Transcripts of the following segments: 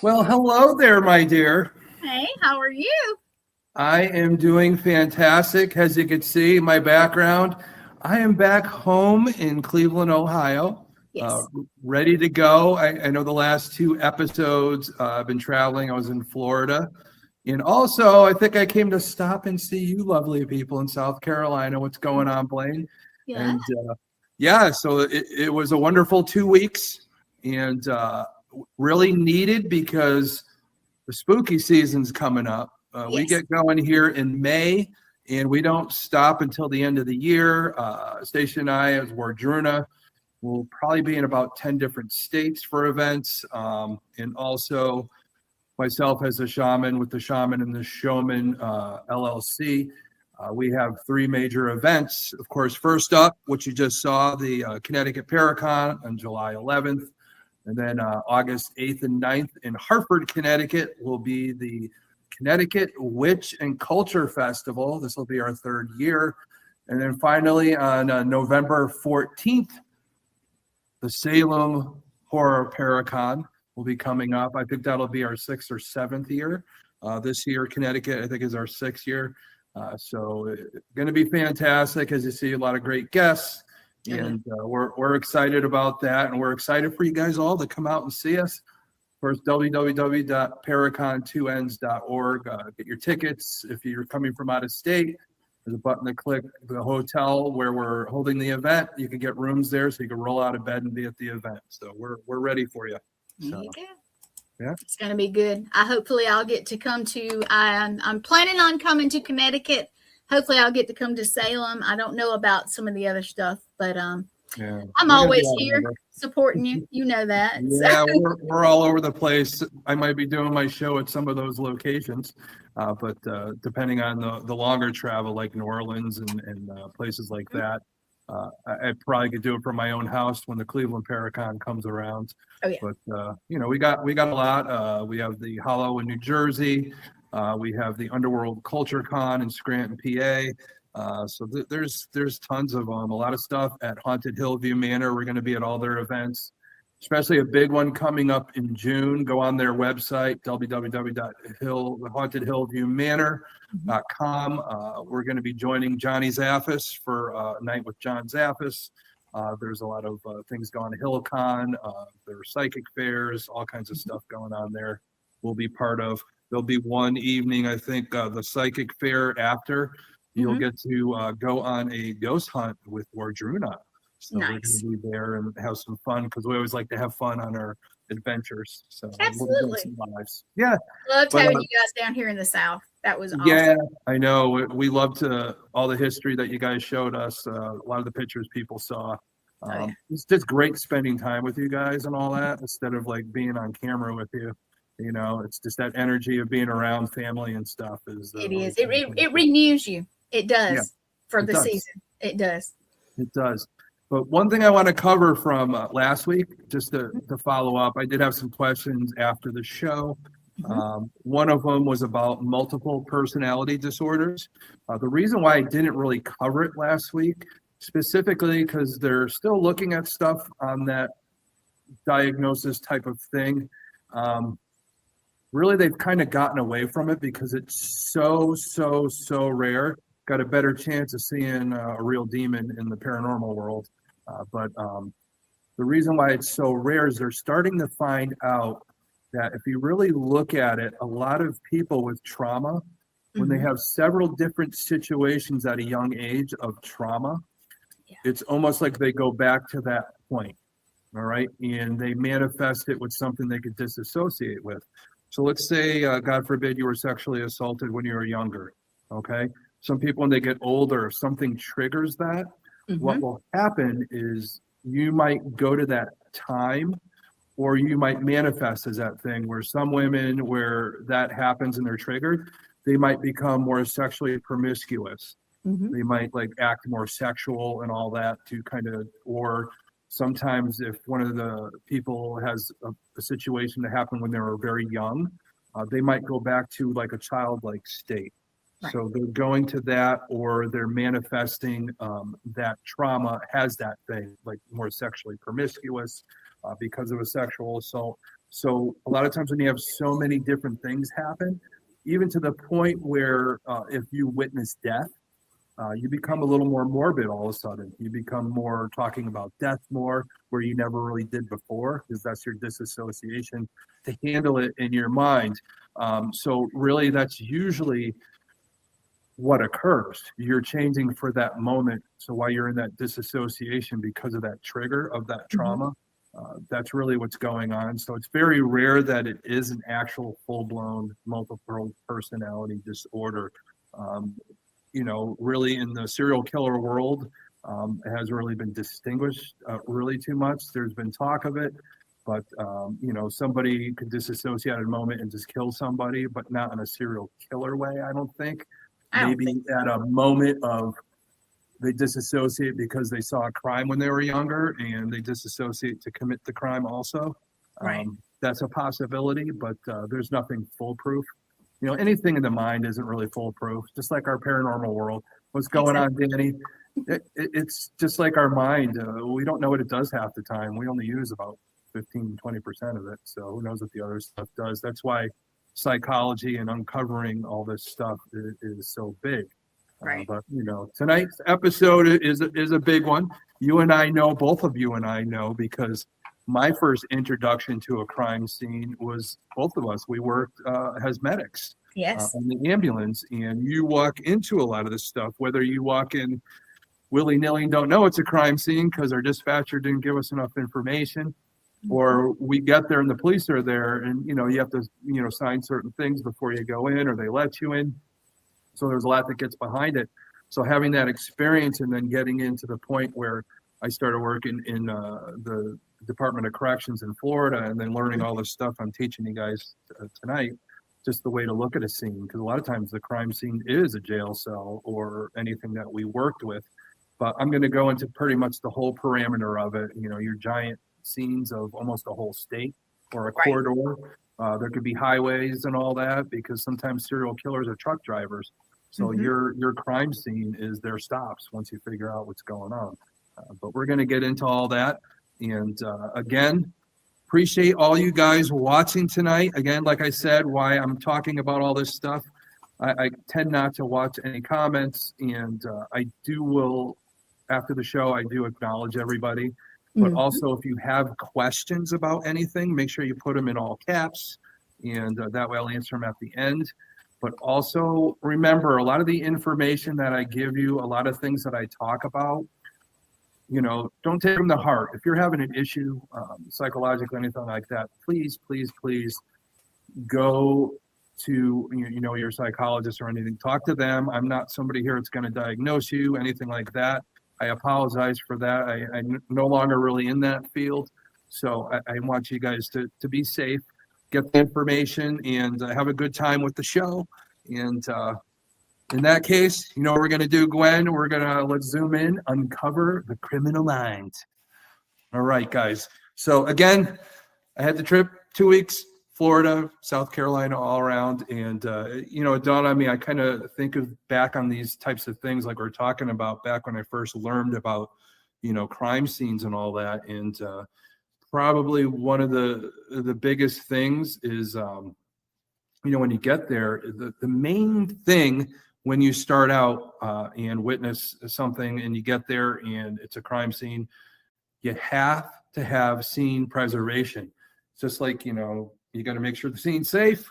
Well, hello there, my dear. Hey, how are you? I am doing fantastic. As you can see, my background, I am back home in Cleveland, Ohio, uh, Yes. ready to go. I know the last two episodes, I've been traveling. I was in Florida. And also, I think I came to stop and see you lovely people in South Carolina. What's going on, Blaine? Yeah. And yeah, so it was a wonderful 2 weeks and really needed because the spooky season's coming up. We Yes. get going here in May, and we don't stop until the end of the year. Station and I, as Wardruna, will probably be in about 10 different states for events. And also, myself as a shaman with the Shaman and the Showman LLC, we have three major events. Of course, first up, what you just saw, the Connecticut Paracon on July 11th. And then August 8th and 9th in Hartford, Connecticut will be the Connecticut Witch and Culture Festival. This will be our third year. And then finally on November 14th, the Salem Horror Paracon will be coming up. I think that'll be our sixth or seventh year. This year, Connecticut, I think, is our sixth year. So going to be fantastic, as you see a lot of great guests. And we're excited about that, and we're excited for you guys all to come out and see us. First, www.paracon2ns.org. Get your tickets. If you're coming from out of state, there's a button to click the hotel where we're holding the event. You can get rooms there, so you can roll out of bed and be at the event. So we're ready for you. There So, you go. yeah. It's going to be good. Hopefully I'll get to come to. I'm planning on coming to Connecticut. Hopefully I'll get to come to Salem. I don't know about some of the other stuff, but Yeah, I'm always here supporting you. You know that. Yeah, we're all over the place. I might be doing my show at some of those locations, but depending on the longer travel, like New Orleans and places like that, I probably could do it from my own house when the Cleveland Paracon comes around. Oh yeah. But we got a lot. We have the Hollow in New Jersey. We have the Underworld Culture Con in Scranton, PA. So there's tons of them. A lot of stuff at Haunted Hillview Manor. We're going to be at all their events, especially a big one coming up in June. Go on their website, www.hauntedhillviewmanor.com. We're going to be joining Johnny Zaffis for a night with John Zaffis. There's a lot of things going on. HillCon, there are psychic fairs, all kinds of stuff going on there. We'll be part of. There'll be one evening, I think, the psychic fair after. You'll get to go on a ghost hunt with Wardruna. So we're going to be there and have some fun because we always like to have fun on our adventures. So absolutely. Some lives. Yeah. Loved having you guys down here in the South. That was awesome. Yeah, I know. We loved all the history that you guys showed us. A lot of the pictures people saw. It's just great spending time with you guys and all that instead of like being on camera with you. You know, it's just that energy of being around family and stuff. It is. It renews you. It does for the season. It does. It does. But one thing I want to cover from last week, just to follow up, I did have some questions after the show. One of them was about multiple personality disorders. The reason why I didn't really cover it last week, specifically because they're still looking at stuff on that diagnosis type of thing. Really, they've kind of gotten away from it because it's so rare. Got a better chance of seeing a real demon in the paranormal world. But the reason why it's so rare is they're starting to find out that if you really look at it, a lot of people with trauma, when they have several different situations at a young age of trauma, it's almost like they go back to that point. All right. And they manifest it with something they could disassociate with. So let's say, God forbid, you were sexually assaulted when you were younger. Okay. Some people, when they get older, if something triggers that, what will happen is you might go to that time or you might manifest as that thing where some women, where that happens and they're triggered, they might become more sexually promiscuous. They might like act more sexual and all that to kind of, or sometimes if one of the people has a situation that happened when they were very young, they might go back to like a childlike state. Right. So they're going to that, or they're manifesting that trauma has that thing, like more sexually promiscuous because of a sexual assault. So a lot of times when you have so many different things happen, even to the point where if you witness death, you become a little more morbid all of a sudden. You become more talking about death more, where you never really did before, because that's your disassociation to handle it in your mind. So really, that's usually what occurs. You're changing for that moment. So while you're in that disassociation because of that trigger of that trauma, that's really what's going on. So it's very rare that it is an actual full-blown multiple personality disorder. Um, really in the serial killer world, it hasn't really been distinguished really too much. There's been talk of it, but somebody could disassociate at a moment and just kill somebody, but not in a serial killer way, I don't think. Maybe at a moment of they disassociate because they saw a crime when they were younger and they disassociate to commit the crime also. Right. That's a possibility, but there's nothing foolproof. Anything in the mind isn't really foolproof, just like our paranormal world. What's going on, Danny? It's just like our mind. We don't know what it does half the time. We only use about 15-20% of it. So who knows what the other stuff does? That's why psychology and uncovering all this stuff is so big. Right. But tonight's episode is a big one. You and I know, both of you and I know, because my first introduction to a crime scene was both of us. We worked as medics. Yes. On the ambulance, and you walk into a lot of this stuff, whether you walk in willy-nilly and don't know it's a crime scene because our dispatcher didn't give us enough information, or we get there and the police are there and you have to sign certain things before you go in, or they let you in. So there's a lot that gets behind it. So having that experience and then getting into the point where I started working in the Department of Corrections in Florida, and then learning all this stuff I'm teaching you guys tonight, just the way to look at a scene, because a lot of times the crime scene is a jail cell or anything that we worked with. But I'm going to go into pretty much the whole parameter of it, your giant scenes of almost a whole state or a corridor. There could be highways and all that, because sometimes serial killers are truck drivers. So your crime scene is their stops once you figure out what's going on. But we're going to get into all that. And again, appreciate all you guys watching tonight. Again, like I said, why I'm talking about all this stuff, I tend not to watch any comments, and after the show, I do acknowledge everybody. But also, if you have questions about anything, make sure you put them in all caps, and that way I'll answer them at the end. But also remember, a lot of the information that I give you, a lot of things that I talk about, don't take them to heart. If you're having an issue, psychologically, anything like that, please, please, please go to your psychologist or anything. Talk to them. I'm not somebody here that's going to diagnose you, anything like that. I apologize for that. I'm no longer really in that field. So I want you guys to be safe, get the information, and have a good time with the show. And in that case, what we're going to do, Gwen? Let's zoom in, uncover the criminal mind. All right, guys. So again, I had the trip 2 weeks, Florida, South Carolina, all around. And, it dawned on me, I kind of think back on these types of things like we're talking about back when I first learned about, crime scenes and all that. And probably one of the biggest things is, when you get there, the main thing when you start out and witness something and you get there and it's a crime scene, you have to have scene preservation. Just like, you got to make sure the scene's safe.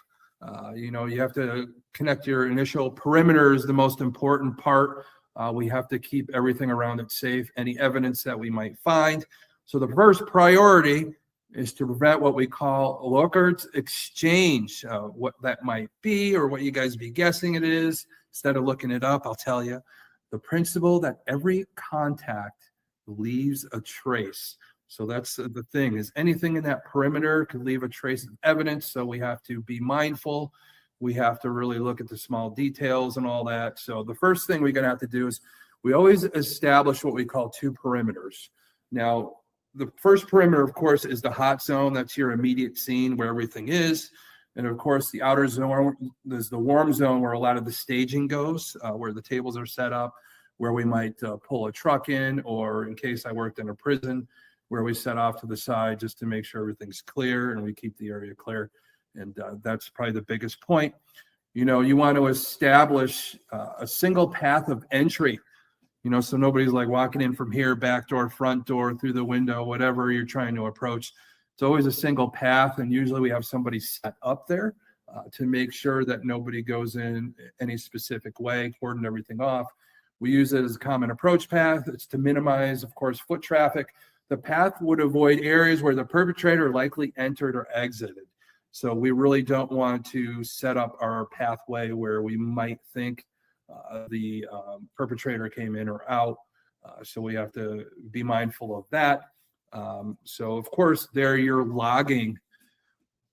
You have to connect your initial perimeter is the most important part. We have to keep everything around it safe, any evidence that we might find. So the first priority is to prevent what we call Lockert's exchange, what that might be or what you guys be guessing it is. Instead of looking it up, I'll tell you the principle that every contact leaves a trace. So that's the thing, is anything in that perimeter could leave a trace of evidence. So we have to be mindful. We have to really look at the small details and all that. So the first thing we're going to have to do is we always establish what we call two perimeters. Now, the first perimeter, of course, is the hot zone. That's your immediate scene where everything is. And of course, the outer zone is the warm zone where a lot of the staging goes, where the tables are set up, where we might pull a truck in, or in case I worked in a prison, where we set off to the side just to make sure everything's clear and we keep the area clear. And that's probably the biggest point. You know, you want to establish a single path of entry, you know, so nobody's like walking in from here, back door, front door, through the window, whatever you're trying to approach. It's always a single path, and usually we have somebody set up there to make sure that nobody goes in any specific way, cordon everything off. We use it as a common approach path. It's to minimize, of course, foot traffic. The path would avoid areas where the perpetrator likely entered or exited. So we really don't want to set up our pathway where we might think the perpetrator came in or out. So we have to be mindful of that. So of course, there you're logging.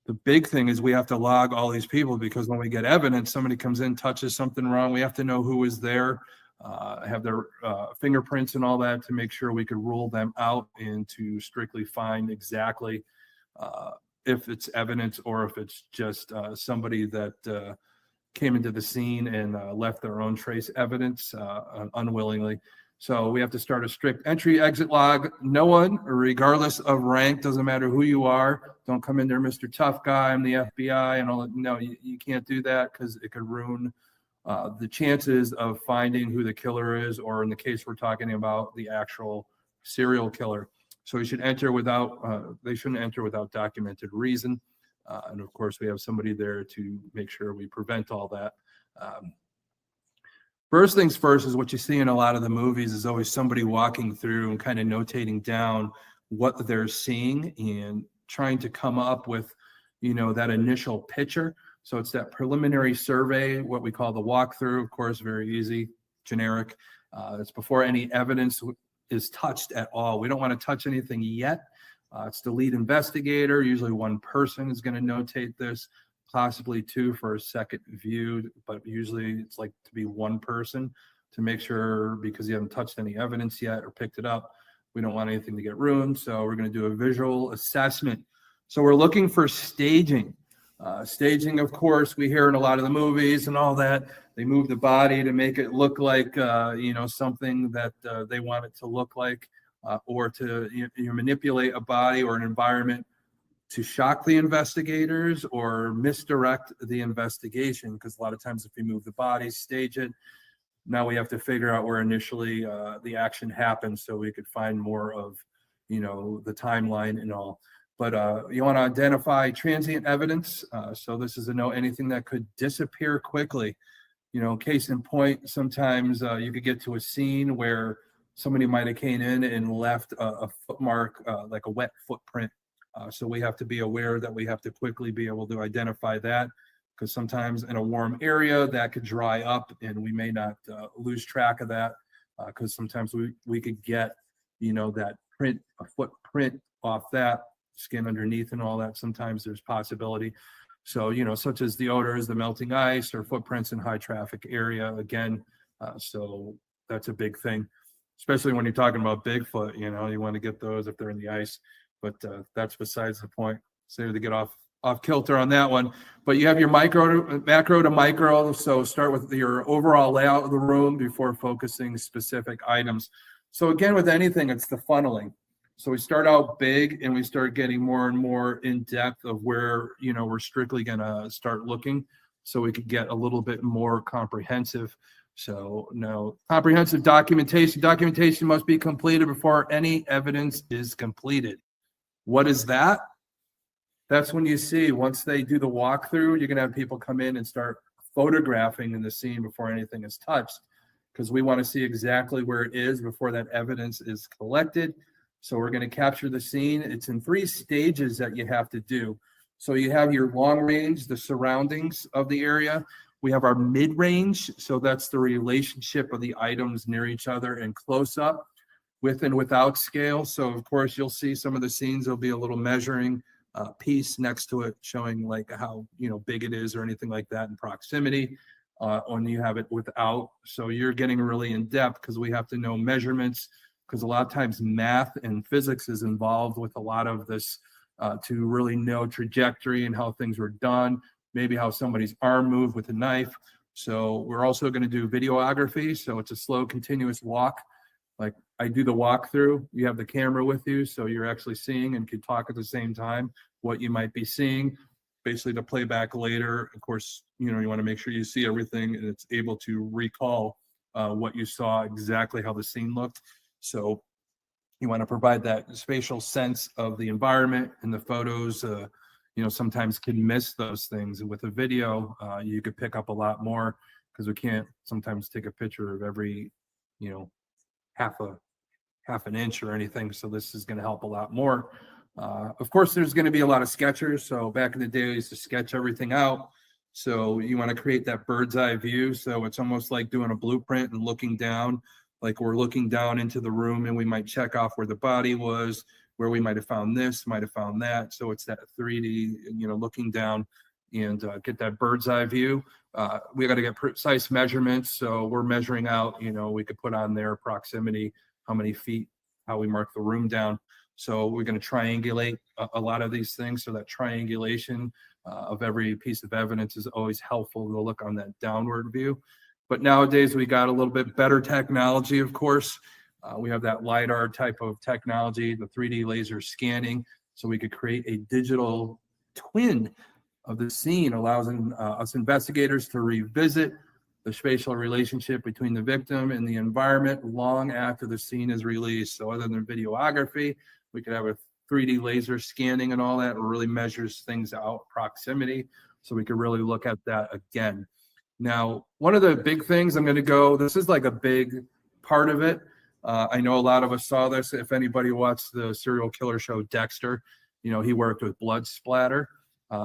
The big thing is we have to log all these people, because when we get evidence, somebody comes in, touches something wrong, we have to know who was there, have their fingerprints and all that to make sure we could rule them out and to strictly find exactly if it's evidence or if it's just somebody that came into the scene and left their own trace evidence unwillingly. So we have to start a strict entry exit log. No one, regardless of rank, doesn't matter who you are, don't come in there, Mr. Tough Guy, I'm the FBI and all that. No, you can't do that, because it could ruin the chances of finding who the killer is, or in the case we're talking about, the actual serial killer. So you should enter without, they shouldn't enter without documented reason. And of course, we have somebody there to make sure we prevent all that. First things first is what you see in a lot of the movies is always somebody walking through and kind of notating down what they're seeing and trying to come up with, you know, that initial picture. So it's that preliminary survey, what we call the walkthrough, of course, very easy, generic. It's before any evidence is touched at all. We don't want to touch anything yet. It's the lead investigator. Usually one person is going to notate this, possibly two for a second view, but usually it's like to be one person to make sure, because you haven't touched any evidence yet or picked it up. We don't want anything to get ruined. So we're going to do a visual assessment. So we're looking for staging. Staging, of course, we hear in a lot of the movies and all that. They move the body to make it look like, you know, something that they want it to look like, or to manipulate a body or an environment to shock the investigators or misdirect the investigation. Because a lot of times if we move the body, stage it, now we have to figure out where initially the action happened so we could find more of, you know, the timeline and all. But you want to identify transient evidence. So this is a note, anything that could disappear quickly. You know, case in point, sometimes you could get to a scene where somebody might have came in and left a foot mark, like a wet footprint. So we have to be aware that we have to quickly be able to identify that, because sometimes in a warm area that could dry up and we may not lose track of that, because sometimes we could get, you know, that print, a footprint off that skin underneath and all that. Sometimes there's possibility. So, you know, such as the odors, the melting ice, or footprints in high traffic area again. So that's a big thing, especially when you're talking about Bigfoot. You know, you want to get those if they're in the ice, but that's besides the point. So to get off kilter on that one. But you have your macro to micro. So start with your overall layout of the room before focusing specific items. So again, with anything, it's the funneling. So we start out big and we start getting more and more in depth of where, you know, we're strictly going to start looking, so we could get a little bit more comprehensive. So now, comprehensive documentation must be completed before any evidence is completed. What is that? That's when you see, once they do the walkthrough, you're going to have people come in and start photographing in the scene before anything is touched, because we want to see exactly where it is before that evidence is collected. So we're going to capture the scene. It's in 3 stages that you have to do. So you have your long range, the surroundings of the area. We have our mid range. So that's the relationship of the items near each other, and close up, with and without scale. So of course you'll see some of the scenes, there'll be a little measuring piece next to it showing like how, you know, big it is or anything like that in proximity. When you have it without. So you're getting really in depth, because we have to know measurements, because a lot of times math and physics is involved with a lot of this, to really know trajectory and how things were done, maybe how somebody's arm moved with a knife. So we're also going to do videography. So it's a slow, continuous walk Like I do the walkthrough, you have the camera with you, so you're actually seeing and can talk at the same time what you might be seeing. Basically, to play back later, of course, you want to make sure you see everything and it's able to recall what you saw, exactly how the scene looked. So you want to provide that spatial sense of the environment, and the photos, sometimes can miss those things. And with a video, you could pick up a lot more, because we can't sometimes take a picture of every, half an inch or anything. So this is going to help a lot more. Of course, there's going to be a lot of sketchers. So back in the day, I used to sketch everything out. So you want to create that bird's eye view. So it's almost like doing a blueprint and looking down, like we're looking down into the room, and we might check off where the body was, where we might have found this, might have found that. So it's that 3D, looking down, and get that bird's eye view. We got to get precise measurements. So we're measuring out, we could put on there proximity, how many feet, how we mark the room down. So we're going to triangulate a lot of these things. So that triangulation of every piece of evidence is always helpful to look on that downward view. But nowadays we got a little bit better technology, of course. We have that LiDAR type of technology, the 3D laser scanning. So we could create a digital twin of the scene, allows us investigators to revisit the spatial relationship between the victim and the environment long after the scene is released. So other than videography, we could have a 3D laser scanning and all that. It really measures things out, proximity. So we could really look at that again. Now, one of the big things this is like a big part of it. I know a lot of us saw this. If anybody watched the serial killer show Dexter, he worked with blood splatter.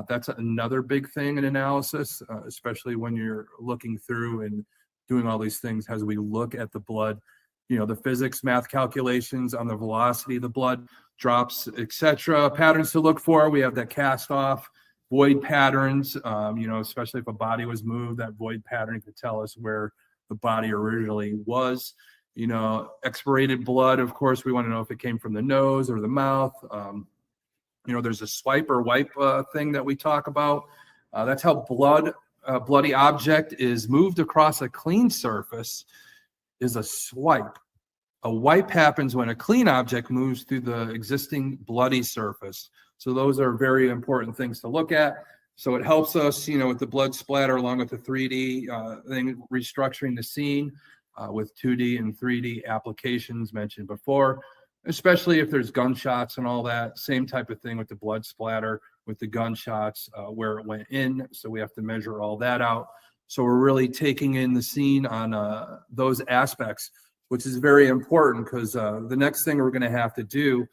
That's another big thing in analysis, especially when you're looking through and doing all these things as we look at the blood, the physics, math calculations on the velocity of the blood drops, etc. Patterns to look for. We have that cast off, void patterns, especially if a body was moved, that void pattern could tell us where the body originally was. Expirated blood, of course, we want to know if it came from the nose or the mouth. There's a swipe or wipe thing that we talk about. That's how bloody object is moved across a clean surface is a swipe. A wipe happens when a clean object moves through the existing bloody surface. So those are very important things to look at. So it helps us, with the blood splatter along with the 3D thing, restructuring the scene with 2D and 3D applications mentioned before, especially if there's gunshots and all that. Same type of thing with the blood splatter, with the gunshots, where it went in. So we have to measure all that out. So we're really taking in the scene on those aspects, which is very important, because the next thing we're going to have to do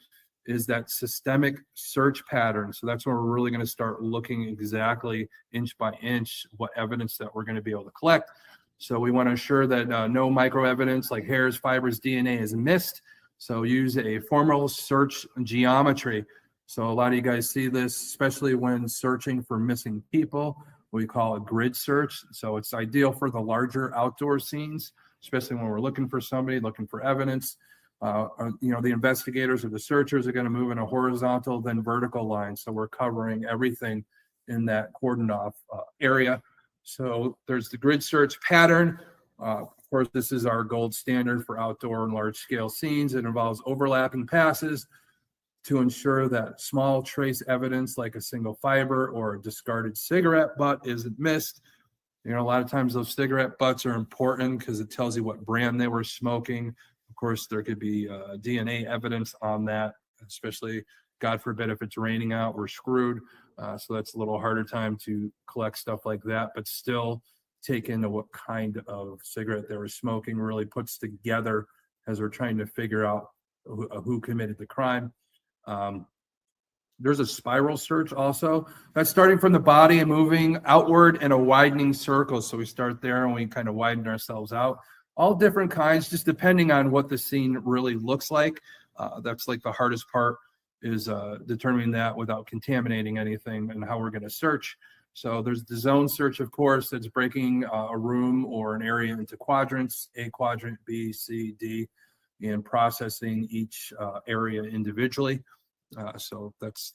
is that systemic search pattern. So that's where we're really going to start looking exactly inch by inch what evidence that we're going to be able to collect. So we want to ensure that no micro evidence like hairs, fibers, DNA is missed. So use a formal search geometry. So a lot of you guys see this, especially when searching for missing people. We call it grid search. So it's ideal for the larger outdoor scenes, especially when we're looking for somebody, looking for evidence. The investigators or the searchers are going to move in a horizontal, then vertical line. So we're covering everything in that cordoned off area. So there's the grid search pattern. Of course, this is our gold standard for outdoor and large scale scenes. It involves overlapping passes to ensure that small trace evidence like a single fiber or a discarded cigarette butt isn't missed. A lot of times those cigarette butts are important because it tells you what brand they were smoking. Of course, there could be DNA evidence on that, especially, God forbid, if it's raining out, we're screwed. So that's a little harder time to collect stuff like that, but still take into what kind of cigarette they were smoking really puts together as we're trying to figure out who committed the crime. There's a spiral search also. That's starting from the body and moving outward in a widening circle. So we start there and we kind of widen ourselves out. All different kinds, just depending on what the scene really looks like. That's like the hardest part, is determining that without contaminating anything and how we're going to search. So there's the zone search, of course, that's breaking a room or an area into quadrants, A quadrant, B, C, D, and processing each area individually. So that's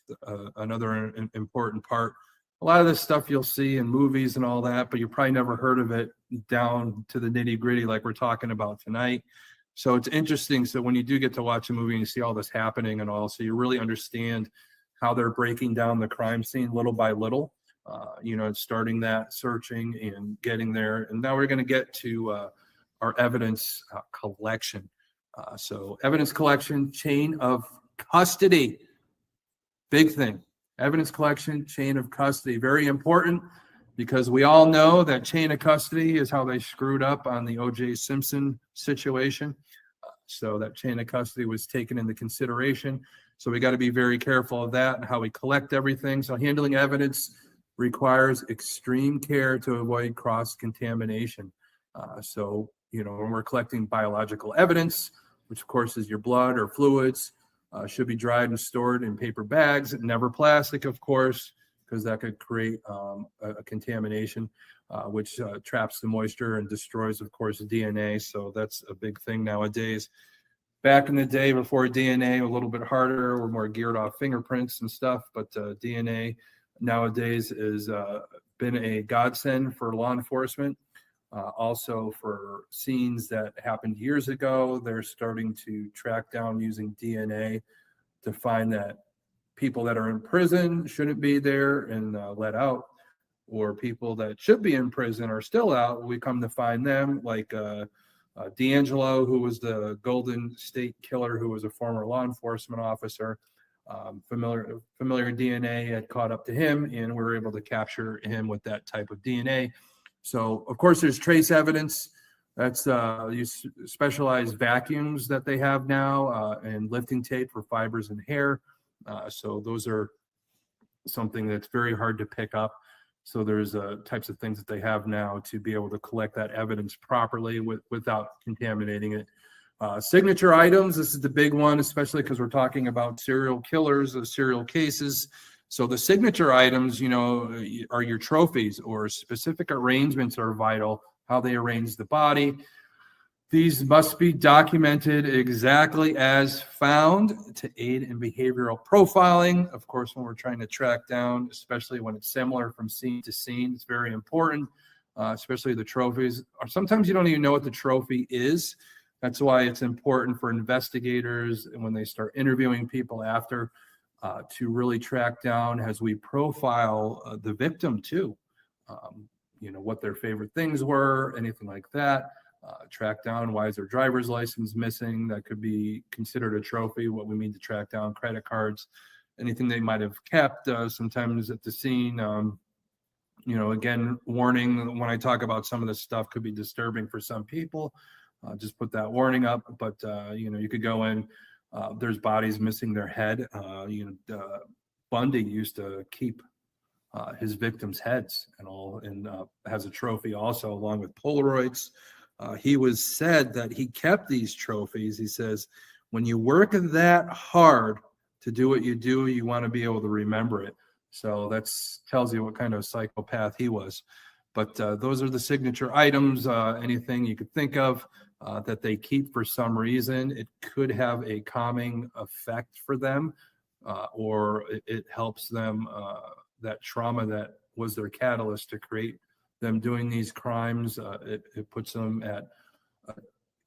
another important part. A lot of this stuff you'll see in movies and all that, but you probably never heard of it down to the nitty gritty like we're talking about tonight. So it's interesting. So when you do get to watch a movie and you see all this happening and all, so you really understand how they're breaking down the crime scene little by little, starting that searching and getting there. And now we're going to get to our evidence collection. So evidence collection, chain of custody, big thing. Evidence collection, chain of custody, very important, because we all know that chain of custody is how they screwed up on the O.J. Simpson situation. So that chain of custody was taken into consideration. So we got to be very careful of that and how we collect everything. So handling evidence requires extreme care to avoid cross-contamination. When we're collecting biological evidence, which of course is your blood or fluids, should be dried and stored in paper bags, never plastic, of course, because that could create a contamination, which traps the moisture and destroys, of course, DNA. So that's a big thing nowadays. Back in the day, before DNA, a little bit harder. We're more geared off fingerprints and stuff, but DNA nowadays has been a godsend for law enforcement. Also for scenes that happened years ago, they're starting to track down using DNA to find that people that are in prison shouldn't be there and let out, or people that should be in prison are still out. We come to find them, like D'Angelo, who was the Golden State Killer, who was a former law enforcement officer. Familiar DNA had caught up to him, and we were able to capture him with that type of DNA. So, of course, there's trace evidence. That's specialized vacuums that they have now, and lifting tape for fibers and hair. So those are something that's very hard to pick up. So there's types of things that they have now to be able to collect that evidence properly without contaminating it. Signature items, this is the big one, especially because we're talking about serial killers, serial cases. So the signature items, are your trophies, or specific arrangements are vital, how they arrange the body. These must be documented exactly as found to aid in behavioral profiling. Of course, when we're trying to track down, especially when it's similar from scene to scene, it's very important, especially the trophies. Or sometimes you don't even know what the trophy is. That's why it's important for investigators, and when they start interviewing people after, to really track down as we profile the victim too. What their favorite things were, anything like that. Track down why is their driver's license missing. That could be considered a trophy. What we mean to track down, credit cards, anything they might have kept sometimes at the scene. Again, warning, when I talk about some of this stuff could be disturbing for some people. Just put that warning up. But you could go in, there's bodies missing their head. Bundy used to keep his victims' heads and all, and has a trophy also, along with Polaroids. He was said that he kept these trophies. He says, when you work that hard to do what you do, you want to be able to remember it. So that tells you what kind of psychopath he was. But those are the signature items, anything you could think of that they keep for some reason. It could have a calming effect for them, or it helps them, that trauma that was their catalyst to create them doing these crimes. It puts them at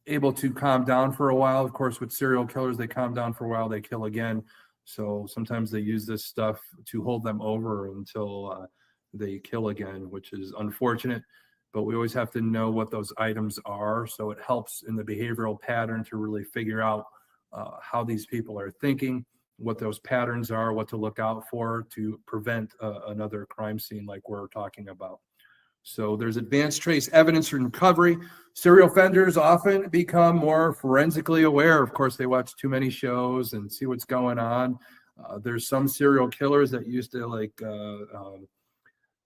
able to calm down for a while. Of course, with serial killers, they calm down for a while, they kill again. So sometimes they use this stuff to hold them over until they kill again, which is unfortunate. But we always have to know what those items are. So it helps in the behavioral pattern to really figure out how these people are thinking, what those patterns are, what to look out for to prevent another crime scene like we're talking about. So there's advanced trace evidence and recovery. Serial offenders often become more forensically aware. Of course, they watch too many shows and see what's going on. There's some serial killers that used to, like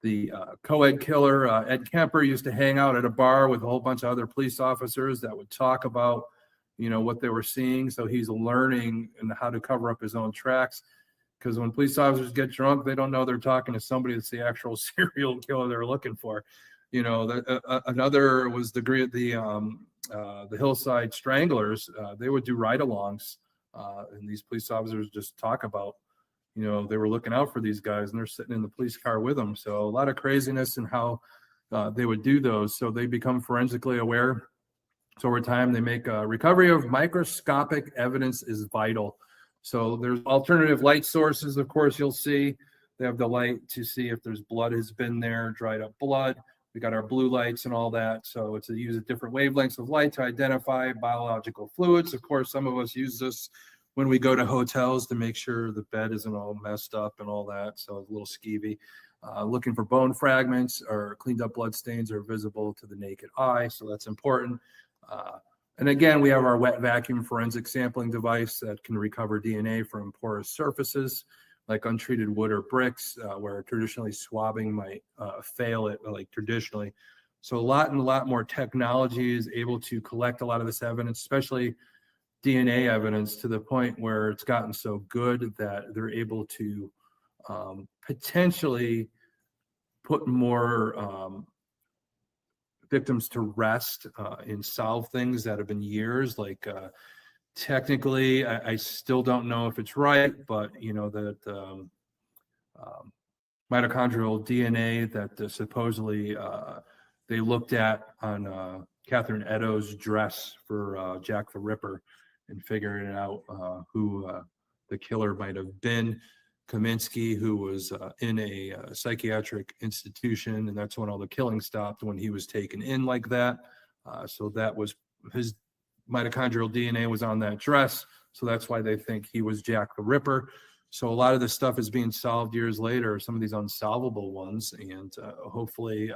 the co-ed killer, Ed Kemper, used to hang out at a bar with a whole bunch of other police officers that would talk about, what they were seeing. So he's learning and how to cover up his own tracks. Because when police officers get drunk, they don't know they're talking to somebody that's the actual serial killer they're looking for. Another was the Hillside Stranglers. They would do ride-alongs, and these police officers just talk about, they were looking out for these guys, and they're sitting in the police car with them. So a lot of craziness in how they would do those. So they become forensically aware. So over time, they make a recovery of microscopic evidence is vital. So there's alternative light sources. Of course, you'll see they have the light to see if there's blood has been there, dried up blood. We got our blue lights and all that. So it's to use different wavelengths of light to identify biological fluids. Of course, some of us use this when we go to hotels to make sure the bed isn't all messed up and all that. So it's a little skeevy. Looking for bone fragments or cleaned up blood stains are visible to the naked eye. So that's important. And again, we have our wet vacuum forensic sampling device that can recover DNA from porous surfaces like untreated wood or bricks, where traditionally swabbing might fail it, like traditionally. So a lot more technology is able to collect a lot of this evidence, especially DNA evidence, to the point where it's gotten so good that they're able to potentially put more victims to rest and solve things that have been years. Like technically, I still don't know if it's right, but that mitochondrial DNA that supposedly they looked at on Catherine Eddowes' dress for Jack the Ripper and figuring out who the killer might have been. Kaminsky, who was in a psychiatric institution, and that's when all the killing stopped, when he was taken in like that. So that was his mitochondrial DNA was on that dress. So that's why they think he was Jack the Ripper. So a lot of this stuff is being solved years later, some of these unsolvable ones. And hopefully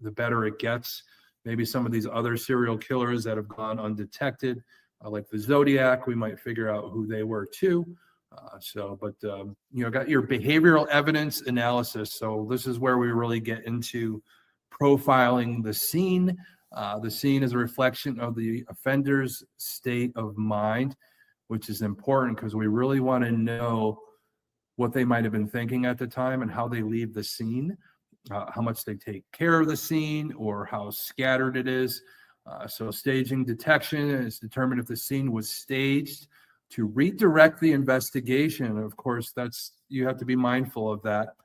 the better it gets, maybe some of these other serial killers that have gone undetected, like the Zodiac, we might figure out who they were too. Got your behavioral evidence analysis. So this is where we really get into profiling the scene. The scene is a reflection of the offender's state of mind, which is important because we really want to know what they might have been thinking at the time and how they leave the scene, how much they take care of the scene, or how scattered it is. So staging detection is determined if the scene was staged to redirect the investigation. Of course, you have to be mindful of that.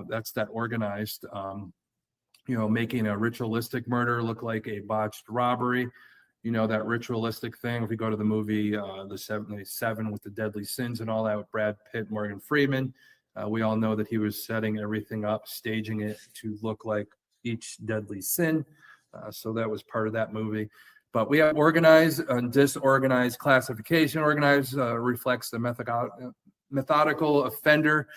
That's that organized, making a ritualistic murder look like a botched robbery. That ritualistic thing. If we go to the movie, the Seven with the Deadly Sins and all that with Brad Pitt, Morgan Freeman, we all know that he was setting everything up, staging it to look like each deadly sin. So that was part of that movie. But we have organized and disorganized classification. Organized reflects the methodical offender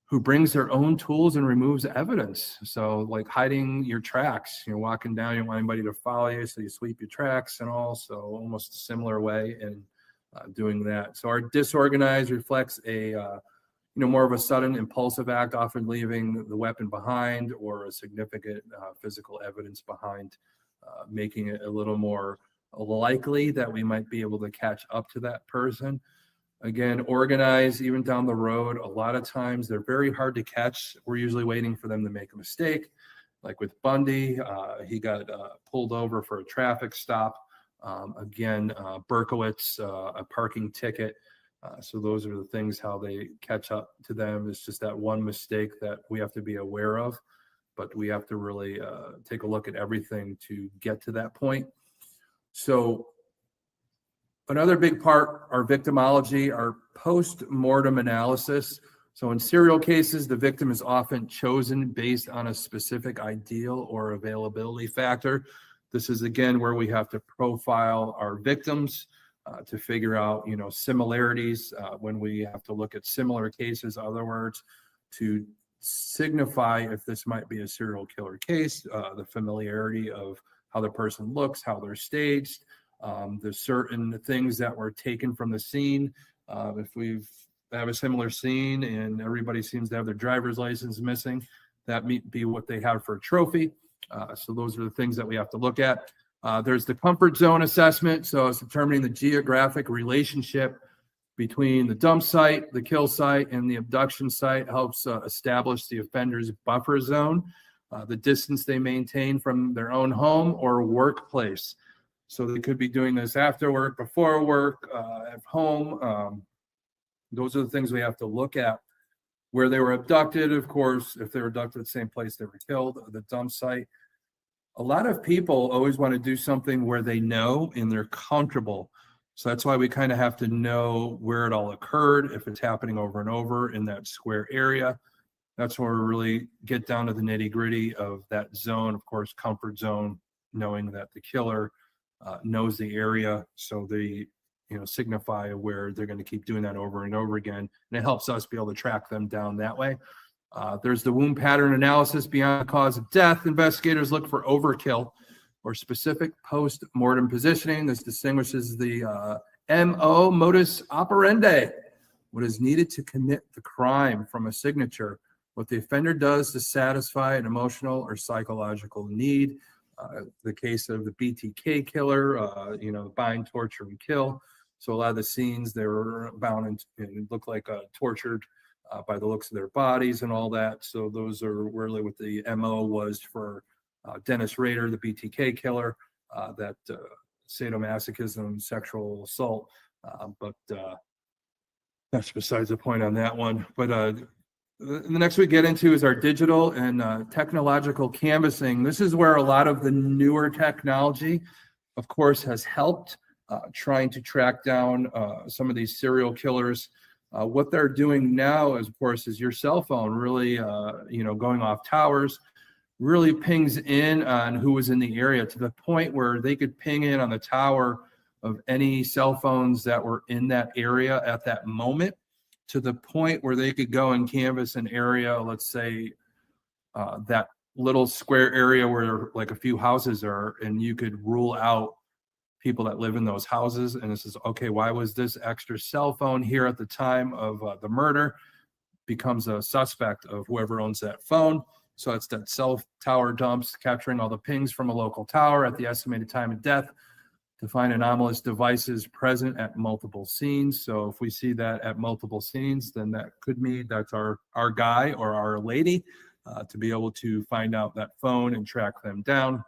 who brings their own tools and removes evidence. So like hiding your tracks, walking down, you don't want anybody to follow you, so you sweep your tracks and all. So almost a similar way in doing that. So our disorganized reflects a more of a sudden impulsive act, often leaving the weapon behind or a significant physical evidence behind, making it a little more likely that we might be able to catch up to that person. Again, organized, even down the road, a lot of times they're very hard to catch. We're usually waiting for them to make a mistake. Like with Bundy, he got pulled over for a traffic stop. Berkowitz, a parking ticket. So those are the things, how they catch up to them. It's just that one mistake that we have to be aware of, but we have to really take a look at everything to get to that point. So another big part, our victimology, our post-mortem analysis. So in serial cases, the victim is often chosen based on a specific ideal or availability factor. This is, again, where we have to profile our victims to figure out, similarities when we have to look at similar cases. In other words, to signify if this might be a serial killer case, the familiarity of how the person looks, how they're staged, there's certain things that were taken from the scene. If we have a similar scene and everybody seems to have their driver's license missing, that may be what they have for a trophy. So those are the things that we have to look at. There's the comfort zone assessment. So it's determining the geographic relationship between the dump site, the kill site, and the abduction site. Helps establish the offender's buffer zone, the distance they maintain from their own home or workplace. So they could be doing this after work, before work, at home. Those are the things we have to look at. Where they were abducted, of course, if they were abducted at the same place they were killed, the dump site. a lot of people always want to do something where they know and they're comfortable. So that's why we kind of have to know where it all occurred, if it's happening over and over in that square area. That's where we really get down to the nitty gritty of that zone, of course, comfort zone, knowing that the killer knows the area. So they, signify where they're going to keep doing that over and over again. And it helps us be able to track them down that way. There's the wound pattern analysis beyond the cause of death. Investigators look for overkill or specific post-mortem positioning. This distinguishes the MO, modus operandi, what is needed to commit the crime, from a signature, what the offender does to satisfy an emotional or psychological need. The case of the BTK killer, bind, torture, and kill. So a lot of the scenes, they were bound and looked like tortured by the looks of their bodies and all that. So those are really what the MO was for Dennis Rader, the BTK killer, that sadomasochism, sexual assault. But that's besides the point on that one. But the next we get into is our digital and technological canvassing. This is where a lot of the newer technology, of course, has helped trying to track down some of these serial killers. What they're doing now, is, of course, is your cell phone really, going off towers, really pings in on who was in the area, to the point where they could ping in on the tower of any cell phones that were in that area at that moment, to the point where they could go and canvass an area, let's say that little square area where like a few houses are, and you could rule out people that live in those houses. And this is, okay, why was this extra cell phone here at the time of the murder? Becomes a suspect of whoever owns that phone. So it's that cell tower dumps, capturing all the pings from a local tower at the estimated time of death to find anomalous devices present at multiple scenes. So if we see that at multiple scenes, then that could mean that's our guy or our lady, to be able to find out that phone and track them down.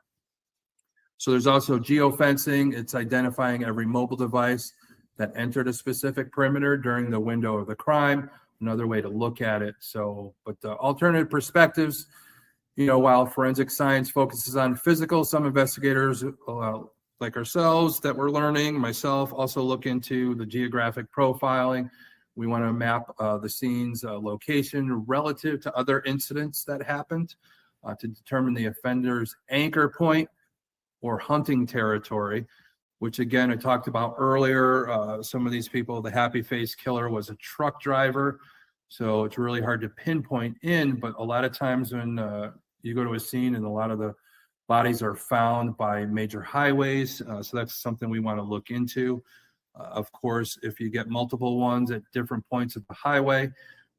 So there's also geofencing. It's identifying every mobile device that entered a specific perimeter during the window of the crime. Another way to look at it. So, but the alternative perspectives, while forensic science focuses on physical, some investigators like ourselves that we're learning, myself, also look into the geographic profiling. We want to map the scene's location relative to other incidents that happened to determine the offender's anchor point or hunting territory, which again, I talked about earlier. Some of these people, the happy face killer was a truck driver. So it's really hard to pinpoint in, but a lot of times when you go to a scene and a lot of the bodies are found by major highways. So that's something we want to look into. Of course, if you get multiple ones at different points of the highway,